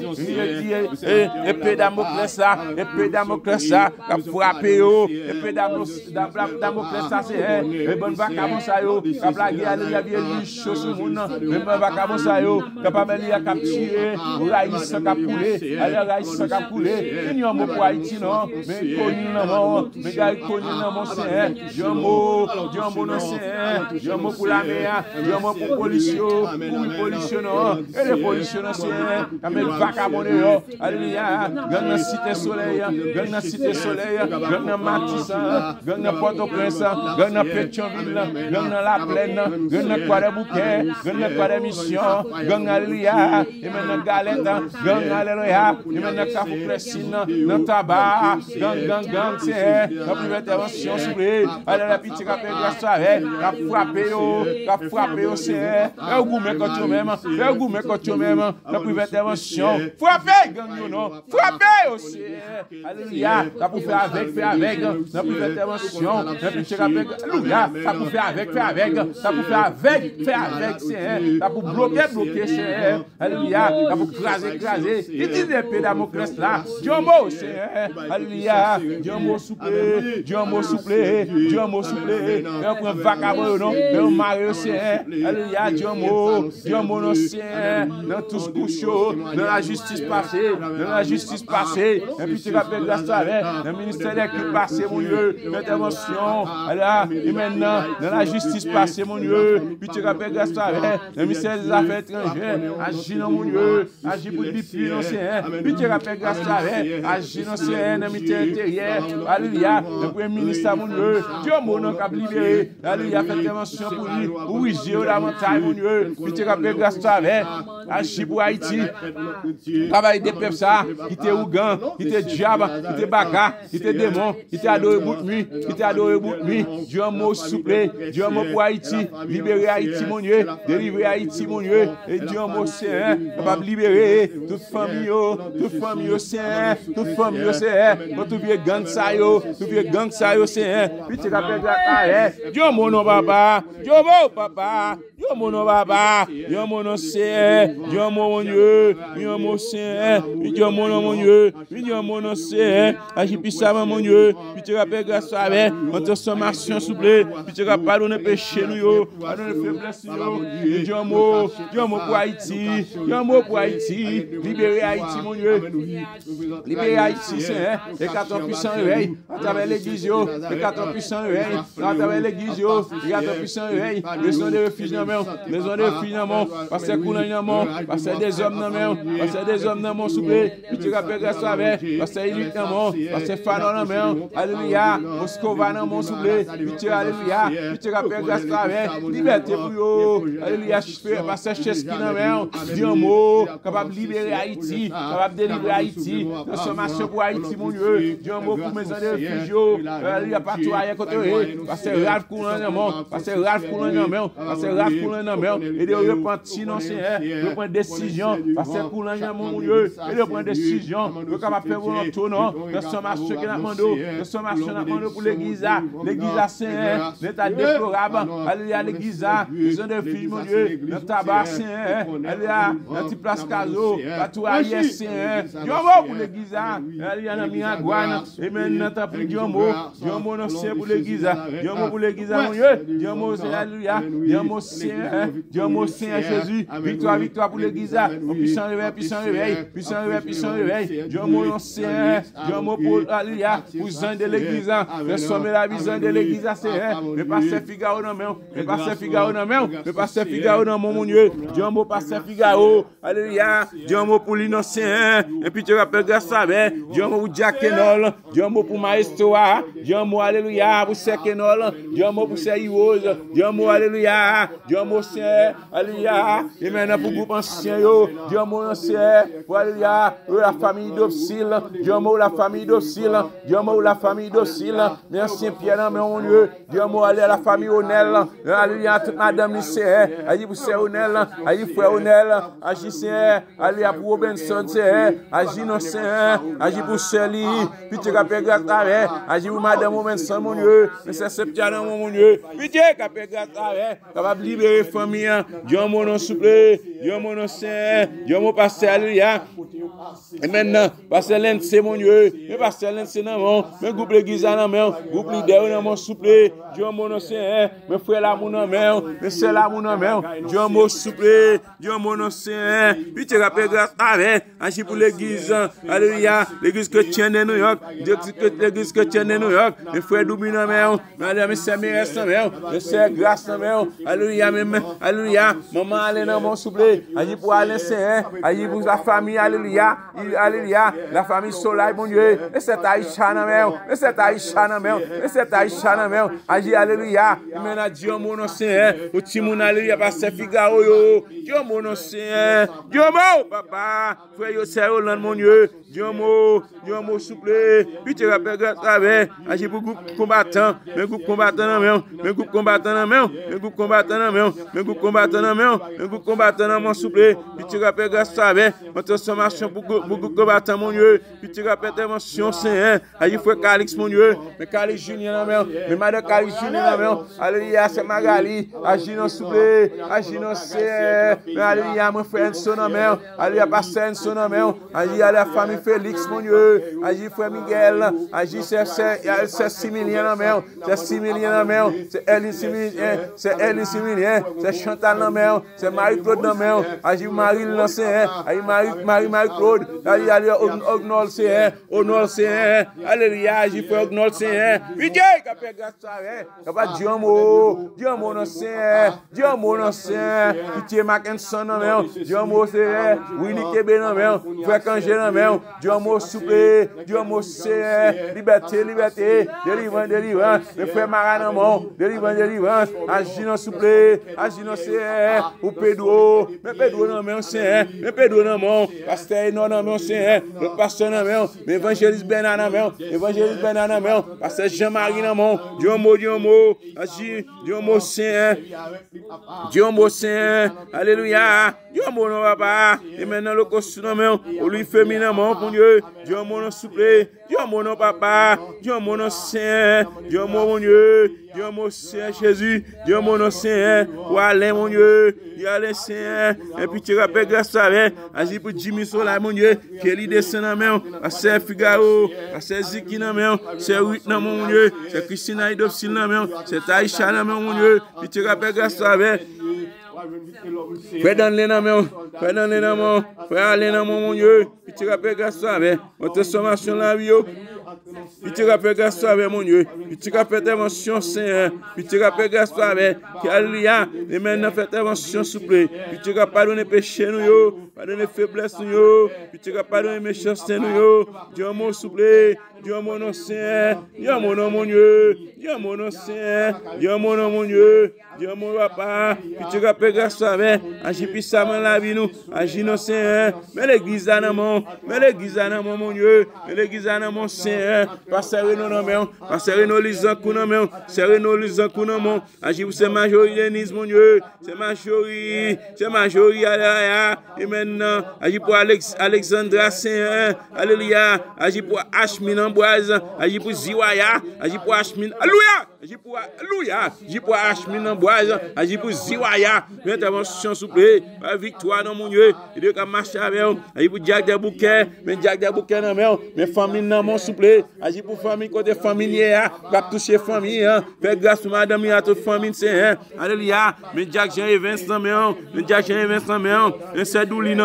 épée Damoclès là, épée Damoclès là, la frappé, épée Damoclès ça, c'est, et bonne vagabond ça, la blague, alléluia, bien lui, chaud sur le monde, mais bonne vagabond ça, capable de capturer, raïs cap poulet, allez raïs cap poulet, il y a un mot pour Haïti, non, mais connu non, mais gars connu non, mon Seigneur, il y a un mot non, Seigneur, il y a un mot pour la mer, il y a un mot pour pollution, non, et les pollutions, Seigneur, comme le vagabond, alléluia, gagne la cité soleil, gagne la cité soleil, gagne la Matissan, gagne la Port-au-Prince, gagne la Pétionville, gagne la Plaine, gagne la Croix-des-Bouquets, gagne la Croix-des-Missions, gagne alléluia, et maintenant galette, gagne alléluia, et maintenant café Clessine, dans tabac, gagne, Seigneur, la première intervention, s'il vous plaît, allez la petite rappel grâce à elle, la frappé au Seigneur, fais au gourmet quand tu m'aimes, fais au gourmet quand tu m'aimes, la première intervention, frappez, gagne non, frappez au Seigneur, alléluia, ça pour faire avec, la première intervention, la petite rappel, alléluia, ça pour faire avec, ça pour faire avec, Seigneur, ça pour bloquer, Seigneur, alléluia, ça pour craser, il dit l'épée Damoclès là, Dieu mot, Seigneur, alléluia, Dieu mot souple, et on prend vagabond, non, et on marie, Seigneur, alléluia, Dieu mot, non, Seigneur, dans tout ce couchot, dans la justice passée, et puis tu rappelles grâce à le ministère des cultes passé, mon Dieu, l'intervention, là, et maintenant, dans la justice passée, mon Dieu, puis tu rappelles grâce à le ministère des Affaires étrangères, agis dans mon Dieu, agis pour le bipi, non, Seigneur, puis tu rappelles grâce à agis dans le ministère intérieur, alléluia, le premier ministre, mon Dieu. Dieu, mon nom, cap libéré. Alléluia, fait intervention pour lui. Oui, Dieu, la montagne, mon Dieu. Pitié, cap grâce avec. Agis pour Haïti. Travail des peuples, ça. Qui était Ougan, qui était diable, qui était baga, qui était démon, qui était adoré bout de nuit, qui était adoré bout de nuit. Dieu, mot souple. Dieu, mot pour Haïti. Libérer Haïti, mon Dieu. Délivrer Haïti, mon Dieu. Et Dieu, mot c'est capable de libérer toute famille, c'est toute famille, c'est tout vieux gang ça, tout vieux gang ça, c'est pitié, capable de Dieu, mon nom, papa. Dieu, mon papa. Dieu, mon nom, papa. Dieu, mon nom, c'est Dieu, mon Dieu. Dieu, mon c'est Dieu, mon nom, mon Dieu. Dieu, mon nom, c'est agis puissamment, mon Dieu. Pitié, capable grâce avec en transformation, s'il vous plaît. Pitié, capable pardonner péché, nous, pardonner faiblesse, nous. Dieu, mon pour Haïti. Dieu, mon pour Haïti. Libérer Haïti, mon Dieu. Libérer Haïti, c'est les 14 puissants réveil. À travers l'église, les 14 puissants réveil. À travers l'église, les 14 puissants réveil. Maison de refuge dans main. Maison de refuge dans main. Parce que coulant dans main. Parce que des hommes dans main. Parce que des hommes dans main, s'il vous plaît. Puis tu rappelles grâce avec. Parce que il dans main. Parce que Fanon dans main. Alléluia. Moscova dans main, s'il vous plaît. Puis tu alléluia. Puis tu rappelles grâce avec. Liberté pour eux. Alléluia. Parce que Cheski dans main. Dieu mot. Capable de libérer Haïti. Capable de délivrer Haïti. Transformation pour Haïti, mon Dieu. Dieu mot pour maison de refuge. Alléluia. Partout ailleurs côté. Parce que Ralph coulant dans main. Parce que Ralph coulant dans main. Parce que Ralph coulant dans main. Et de repentir non Seigneur. De prendre décision. Parce que coulant dans mon Dieu. Et de prendre décision. De capable faire volonté non. Transformation qui n'a demandé. Transformation n'a demandé pour l'église. L'église Seigneur. L'état déplorable. Alléluia l'église. Maison de refuge, mon Dieu. Dans tabac Seigneur. Alléluia. Dans petite place Caso. Partout ailleurs Seigneur. Dieu mot pour l'église. Alléluia dans Miagouane. Et maintenant t'as pris Dieu mot. Dieu mot non c'est pour l'église. Dieu mot pour l'église, mon Dieu. Dieu mot c'est alléluia. Dieu mot Seigneur. Dieu mot Seigneur Jésus. Victoire, victoire pour l'église. Puissant réveil, puissant réveil. Puissant réveil, puissant réveil. Dieu mot non Seigneur. Dieu mot pour alléluia. Pour Jean de l'église. Transformer la vision de l'église Seigneur. Mais passer Figaro dans main. Mais passer Figaro dans main. Mais passer Figaro dans mon Dieu. Dieu mot passer Figaro. Alléluia. Dieu mot pour l'innocent. Et puis tu rappelles grâce à Dieu mot pour Jack Kenol. Dieu mot pour Maestro. Dieu mot alléluia pour Sekenol. Dieu mot pour Seyiose. Dieu mot alléluia. Dieu mot c'est alléluia. Et maintenant pour groupe ancien Dieu mot c'est pour alléluia. La famille docile. Dieu mot la famille docile. Dieu mot la famille docile. Merci Pierre mon Dieu. Dieu mot aller à la famille Onel. Alléluia toute madame lycée. Agis pour Sœur Onel. Agis frère Onel. Agis c'est alléluia pour Robinson c'est. Agis non c'est. Agis pour Shelly. Puis tu rappelles grâce avec. Agis pour madame Robinson mon Dieu. Mais c'est Septiana mon Dieu. Puis tu rappelles grâce avec. Capable de libérer famille. Dieu mon nom souple. Dieu mon nom c'est. Dieu mon pasteur alléluia. Et maintenant pasteur Lensé mon Dieu. Mais pasteur Lensé dans mon. Mais groupe l'église dans mon. Groupe leader dans mon souple. Dieu mon nom c'est. Mais frère l'amour dans mon. Mais c'est l'amour dans mon. Dieu mon souple. Dieu mon nom c'est. Puis tu rappelles grâce avec. Agis pour l'église. Alléluia. L'église chrétienne de New York. L'église chrétienne de New York. Mes frères Doubi dans mon. Mais c'est Mérès dans mon. Mais c'est grâce dans mon. Alléluia. Alléluia. Maman allez dans mon souple. Agis pour Alain Saint. Agis pour la famille. Alléluia. Alléluia. La famille Soleil, mon Dieu. Et c'est Aïcha dans mon. Et c'est Aïcha dans mon. Et c'est Aïcha dans mon. Agis alléluia. Maintenant Dieu mon nom c'est. Au Timon alléluia. Parce que Figaro yo. Dieu mon nom c'est. Dieu mon papa. Frère yo c'est Hollande mon Dieu. Dieu mon souple. Puis tu rappelles grâce avec. Agis pour groupe combattant. Mais groupe combattant dans mon. Mais groupe combattant dans mon. Mais groupe combattant dans mon. Mais groupe combattant dans mon. Mais groupe combattant dans mon souple. Puis tu rappelles grâce avec. En transformation pour groupe combattant mon Dieu. Puis tu rappelles intervention c'est. Agis frère Calix mon Dieu. Mais Calix Junior dans mon. Mais madame Calix Junior dans mon. Alléluia c'est Magali. Agis dans souple. Agis dans c'est. Alléluia mon frère Enso dans mon. Alléluia pasteur Enso dans mon. Agis à la famille Félix mon Dieu. Agis frère Miguel. Agis c'est Similien dans mon. C'est Similien dans mon. C'est Elie Similien. C'est Elie Similien. C'est Chantal dans mon. C'est Marie-Claude dans mon. Agis Marie Lancé. Agis Marie-Claude. Alléluia Ognol c'est. Ognol c'est. Alléluia agis frère Ognol c'est. Puis Dieu qui a fait grâce à vous. Papa Dieu mon non c'est. Dieu mon non c'est. Pitié Mackinson dans mon. Dieu mon c'est. Willy Kébé dans mon. Frère Kangé dans mon. Dieu mon souple. Dieu mon c'est. Liberté. délivrance. Mes frères Maranamon, délivrance. Agis dans souple, agis dans Seigneur. Ou Pedro, mais Pedro non, mais Seigneur. Mais Pedro non, mon pasteur non, non, Seigneur. Le pasteur non, mais évangéliste Bernard non, évangéliste Bernard non, pasteur Jean-Marie non, Dieu mot, agis, Dieu mot Seigneur. Dieu mot Seigneur. Alléluia. Dieu mot non, papa. Et maintenant le costume non, ou lui féminin mon Dieu. Dieu mot non souple. Dieu mon nom papa, Dieu mon nom Saint, Dieu mon Dieu, Dieu mon Saint Jésus, Dieu mon nom Saint, ou Alain mon Dieu, Dieu Alain Saint, et puis tu rappelles grâce à lui, agis pour Jimmy Sola mon Dieu, Kelly descend dans main, c'est Figaro, c'est Ziki dans main, c'est Ruth dans mon Dieu, c'est Christina Idopsil dans main, c'est Taïcha dans main mon Dieu, puis tu rappelles grâce à lui. Frère dans les noms, frère dans les noms, frère aller dans mon Dieu, puis tu rappelles grâce à lui, votre sommation la vie. Puis tu rappelles grâce à mon Dieu. Puis tu rappelles intervention Seigneur. Puis tu rappelles grâce à Alléluia. Et maintenant fais intervention souple. Puis tu rappelles pardonner péché nous, pardonner faiblesse nous. Puis tu rappelles pardonner méchanceté nous. Dieu mon souple. Dieu mon nom Seigneur. Dieu mon nom mon Dieu. Dieu mon nom Seigneur. Dieu mon nom mon Dieu. Dieu mon papa. Puis tu rappelles grâce à agis puissamment la vie nous. Agis nos Seigneur. Mais l'église à mon. Mais l'église à mon Dieu. Mais l'église à mon Seigneur. Passer nos noms, passer nos lisants qu'on serrer nos lisants qu'on agis pour ces majorité mon Dieu, c'est majorité, alléluia, et maintenant, agis pour Alexandra Saint, alléluia, agis pour Ashmin Amboise, agis pour Ziwaya, agis pour Ashmin, alléluia, agis pour Ashmin Amboise, agis pour Ziwaya, intervention souple, victoire dans mon Dieu, et de comme marcher avec eux, agis pour Jack de Bouquet, mais Jack de Bouquet dans mes familles dans mon souple. Agis pour famille, côté familier, va toucher famille, fais grâce à madame et à toute famille, c'est alléluia. Mais Jack Jean Evans, mais Jack Jean Evans, mais c'est Douli,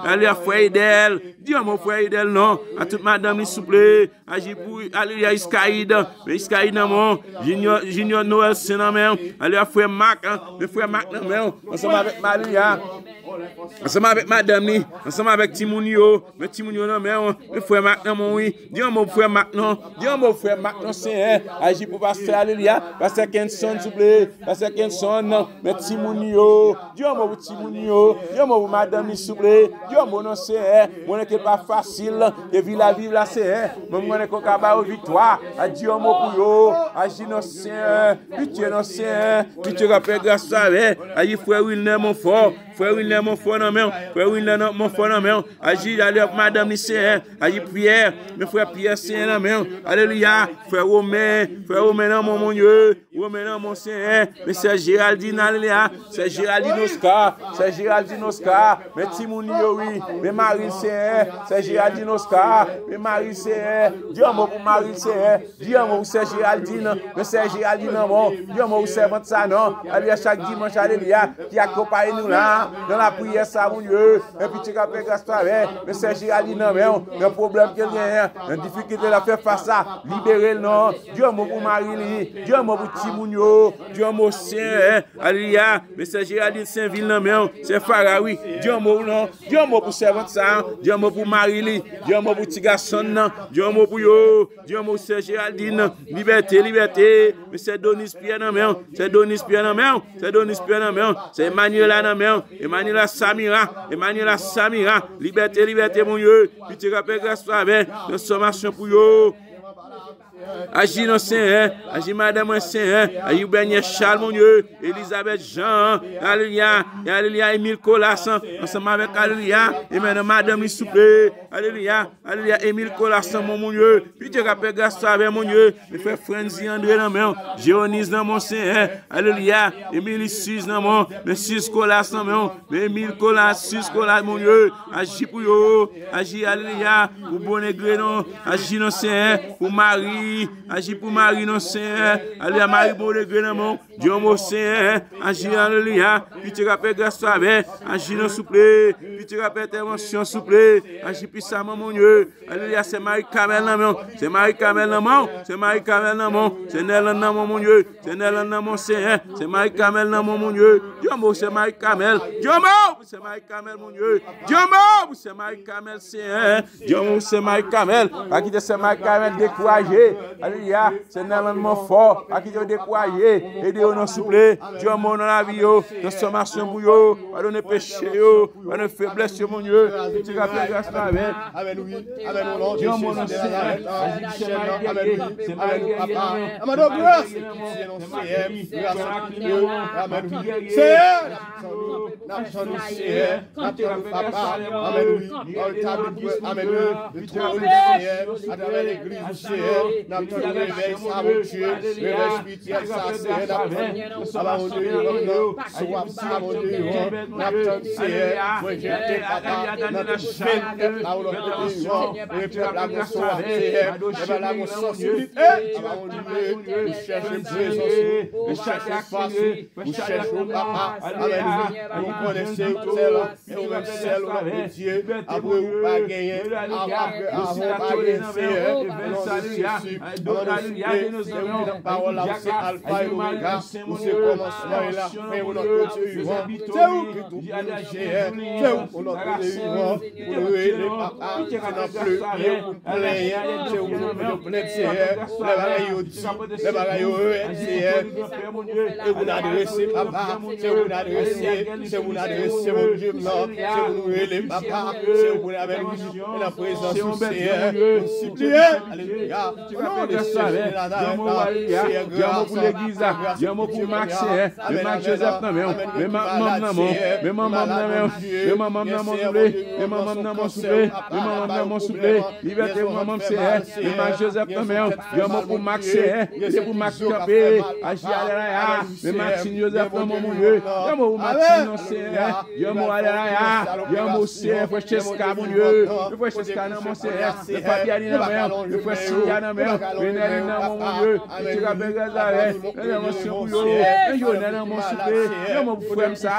alléluia, frère Idel, dis mon frère Idel, non, à toute madame, s'il vous plaît, agis pour, alléluia, Iskaïd, mais Iskaïd, non, Junior Noël, c'est non, alléluia, frère Marc, mais frère Marc, non, ensemble avec Maria, ensemble avec madame, ensemble avec Timounio, mais Timounio, non, mais frère Marc, non, oui, dis mon frère Marc, non, dis mon frère Marc, non, c'est agis pour pasteur, alléluia, pasteur Kenson, s'il vous plaît, pasteur Kenson, non, mais Timounio, dis mon Timounio, dis mon madame, s'il vous plaît, dis mon non, c'est mon n'est pas facile, de vivre la vie là, c'est mon n'est qu'on a victoire, à Dieu, mon pour agis, non, c'est pitié, non, c'est pitié, rappelle grâce à lui, agis, frère Wilner, mon fort, frère Wilner, mon fort, non, frère Wilner, mon fort, non, agis, alléluia, madame, c'est agis, Pierre, mes frères Pierre, c'est non, alléluia, frère Romain, non, mon Dieu, Romain, non, mon Seigneur, mais c'est Géraldine, alléluia, c'est Géraldine Oscar, mais Timounio, oui, mais Marie, c'est Géraldine Oscar, mais Marie, c'est Dieu, mon pour Marie, Dieu, mon c'est Géraldine, mais c'est Géraldine, mon Dieu, mon servante, ça, non, alléluia, chaque dimanche, alléluia, qui accompagne nous là, dans la prière, ça, mon Dieu, et puis tu rappelles grâce à toi, mais c'est Géraldine, non, le problème qu'il y a, la difficulté de faire face à libérer le nom, Dieu, mon pour Marie, Dieu, mon pour Timounio, Dieu, mon Saint, alléluia, mais c'est Géraldine Saint-Ville, non, c'est Faraoui, Dieu, mon non, Dieu, mon pour servante, ça, Dieu, mon pour Marie, Dieu, mon pour Tigasson, Dieu, mon pour yo, Dieu, mon c'est Géraldine, liberté, mais c'est Donis Pierre, non, c'est Donis Pierre, non, c'est Donis Pierre, non, c'est Emmanuela, non, Emmanuela Samira, liberté, mon Dieu, puis tu rappelles grâce à avec, de sommation pour yo. Agis non Seigneur, agis madame Seigneur, agis Bernier Charles mon Dieu, Elisabeth Jean, alléluia, Émile Colas, ensemble avec alléluia, et maintenant madame s'il vous plaît, alléluia, Émile Colas mon Dieu, puis tu rappelles grâce avec mon Dieu, mes frères Frenzy André dans mon, Géonis dans mon Seigneur, alléluia, Émile Sus dans mon, mais Sus Colas dans mon, mais Émile Colas, Sus Colas mon Dieu, agis pour eux, agis alléluia, pour Bonnegré non, agis non Seigneur, pour Marie, agis pour Marie non Seigneur, alléluia Marie Bonnegré non mon, Dieu mon Seigneur, agis alléluia, puis tu rappelles grâce avec, agis non souple, puis tu rappelles intervention souple, agis puissamment mon Dieu, alléluia c'est Marie Camel non mon, c'est Marie Camel non mon, c'est Marie Camel non mon, c'est Nélan non mon Dieu, c'est Nélan non mon Seigneur, c'est Marie Camel non mon Dieu, Dieu mon c'est Marie Camel, Dieu mon c'est Marie Camel mon Dieu, Dieu mon c'est Marie Camel Seigneur, Dieu mon c'est Marie Camel, pas quitter c'est Marie Camel découragé, Alléluia. C'est un élément fort à qui tu décroyé. Aidez-nous dans souple. Dieu mon dans la vie. Transformation pour vous. Pardonnez péché. Pardonnez faiblesse, mon Dieu. Tu vas faire grâce à avec. Dieu mon dans c'est pour l'église, Dieu pour Max, Max Joseph, mais maman souple, liberté maman c'est Max Joseph, Dieu pour Max, c'est pour Max Campé, Agia, mais Maxine Joseph, mon Dieu, Dieu pour Maxine, Dieu pour Alaya, Dieu pour c'est Francesca, mon Dieu, Francesca, mon c'est, le papier dans la main, le Francesca dans la main, mon Dieu, tu vas bien regarder, l'émotion pour eux, un jour dans mon souper, Dieu mon frère ça,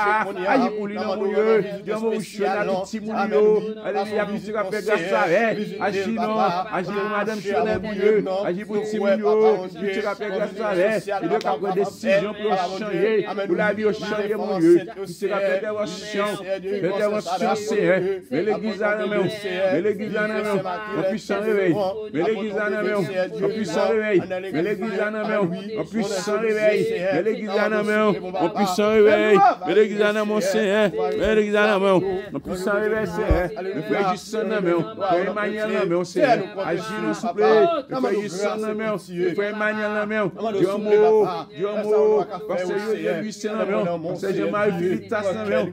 aïe pour lui dans mon Dieu, Dieu mon chien dans petit moulio, alléluia, puis tu vas bien regarder, agis non, agis pour madame Chanel pour Dieu, agis pour petit moulio, puis tu vas bien regarder, il doit prendre des décisions pour changer, pour la vie changer mon Dieu, puis tu vas bien intervention, c'est, mais l'église à la main, mais l'église à la main, on puissant réveil, mais l'église à la main, on puissant réveil, mais l'église à la main, on puissant réveil, mais l'église à la main, on puissant réveil, mais l'église à la main, c'est, mais l'église à la main, on puissant réveil, c'est, le frère Justin dans la main, le frère Emmanuel dans la main, c'est, agir dans souple, le frère Justin dans la main, le frère Emmanuel dans la main, Dieu mot, parce que lui c'est dans la main, parce que Jean-Marie Philitas dans la main,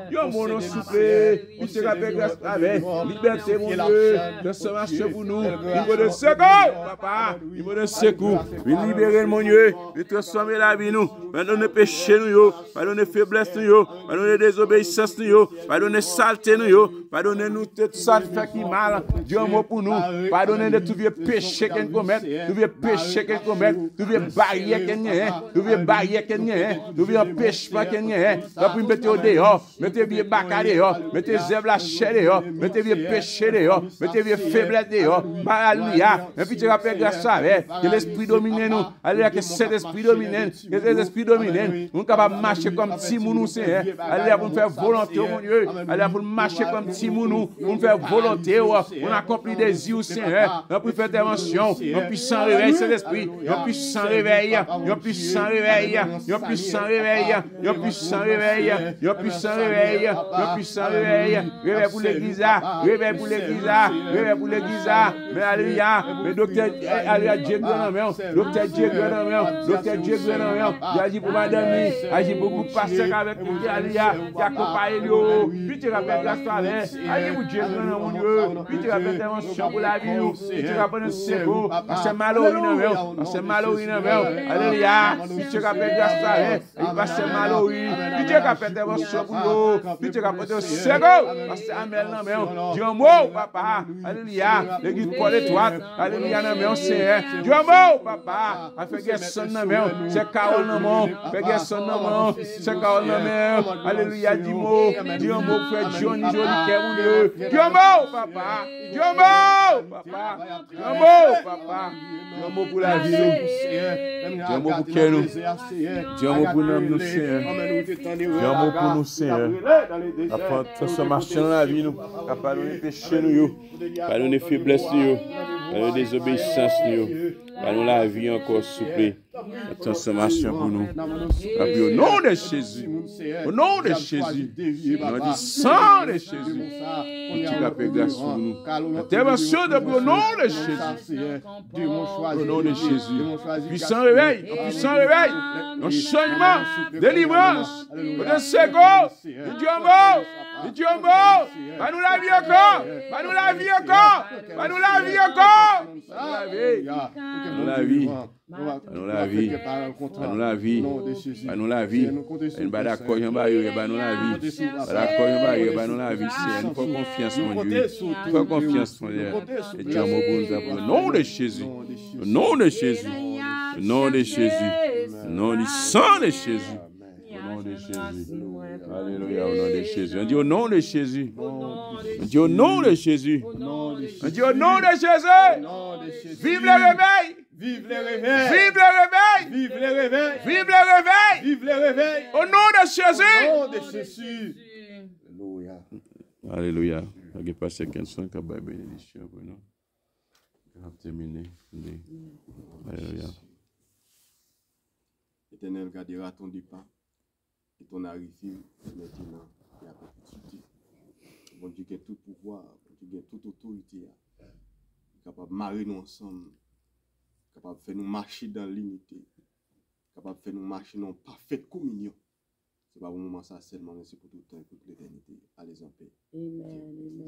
Dieu mot dans souple, il se rappelle grâce avec, liberté mon Dieu, transformation pour nous, niveau de secours, papa, niveau de secours, il libérer mon Dieu, il transformer la vie nous, pardonner péché nous, pardonner faiblesse nous, pardonner désobéissance nous, pardonner saleté nous, pardonner nous tout ça fait qui mal, Dieu mot pour nous, pardonner de tout vieux péché qu'on commet, tout vieux péché qu'on commet, tout vieux barrière qu'on a, tout vieux barrière qu'on a, tout vieux empêchement qu'on a, puis mettez au dehors, mettez vieux bac dehors, mettez zèbre la chair dehors, mettez vieux péché dehors, mettez vieux faiblesse dehors, alléluia, et puis tu rappelles grâce à que l'esprit domine nous, alléluia, que cet esprit domine, que cet esprit domine, nous sommes capables de marcher comme petit mounou, alléluia, pour nous faire volonté, mon Dieu, alléluia, pour marcher comme petit mounou, pour nous faire volonté, on accomplit des yeux, Seigneur, on peut faire intervention, on puissant réveil, cet esprit, on puissant réveil, on puissant réveil, on puissant réveil, on puissant réveil, on puissant réveil, on puissant réveil, réveil pour l'église, réveil pour l'église, réveil pour l'église, mais alléluia, mais docteur, alléluia, Dieu grand-mère, docteur Dieu grand-mère, docteur Dieu grand-mère, il agit pour madame, il agit beaucoup de pasteurs avec nous, alléluia, qui accompagne nous, puis tu rappelles la soirée, allez pour Dieu grand-mère, mon Dieu, puis tu rappelles intervention pour la vie, puis tu rappelles le secours, c'est malheureux, c'est malheureux, alléluia, puis tu rappelles la soirée, il va se malheureux, puis tu rappelles intervention pour nous, puis tu rappelles le secours, c'est Amel, Dieu mot, papa, alléluia, l'église Paul étoile, alléluia, non, c'est Dieu mot, papa, a fait guerre son nom, c'est Carole non, fait guerre son nom, c'est Carole non, alléluia, Dieu mot, frère Johnny, joli cœur, mon Dieu, Dieu mot, papa, Dieu mot, papa, Dieu mot, papa, Dieu mot pour la vie, Dieu mot pour qu'elle nous, Dieu mot pour nous, Seigneur, Dieu mot pour nous, Seigneur, afin de transformation dans la vie, nous, pardonner péché, nous, pardonner faiblesse, nous. Par la désobéissance, nous la vie encore souple. La transformation pour nous. Au nom de Jésus. Au nom de Jésus. Au nom du sang de Jésus. Et tu as fait grâce pour nous. Intervention au nom de Jésus. Au nom de Jésus. Puissant réveil. Puissant réveil. Un changement. Délivrance. De secours. De Diombo. De Diombo. Va nous la vie encore. Va nous la vie encore. Va nous la vie encore. Nous la vie. Nous la vie. Nous la vie. Nous la vie. Nous pas d'accord, nous la vie. D'accord, nous la vie. C'est une fois confiance mon Dieu. Fois confiance mon Dieu. Et Dieu au nom de Jésus. Au nom de Jésus. Au nom de Jésus. Au nom du sang de Jésus. Au nom de Jésus. Alléluia, au nom de Jésus. On dit au nom de Jésus. On dit au nom de Jésus. On dit au nom de Jésus. Vive le réveil. Vive le réveil! Vive le réveil! Vive le réveil! Vive le réveil! Vive le réveil! Au nom de Jésus! Au nom de Jésus! Alléluia! Alléluia. Il y a passé 15 ans qui a bénédiction pour nous. On a terminé. Alléluia. L'Éternel gardera ton départ et ton arrivée maintenant et à perpétuité. Bon Dieu qui a tout pouvoir, bon Dieu qui a toute autorité, capable de marrer nous ensemble. Capable de faire nous marcher dans l'unité, capable de faire nous marcher dans parfaite communion. Ce n'est pas pour le moment ça seulement, mais c'est pour tout le temps et pour l'éternité. Allez en paix. Amen.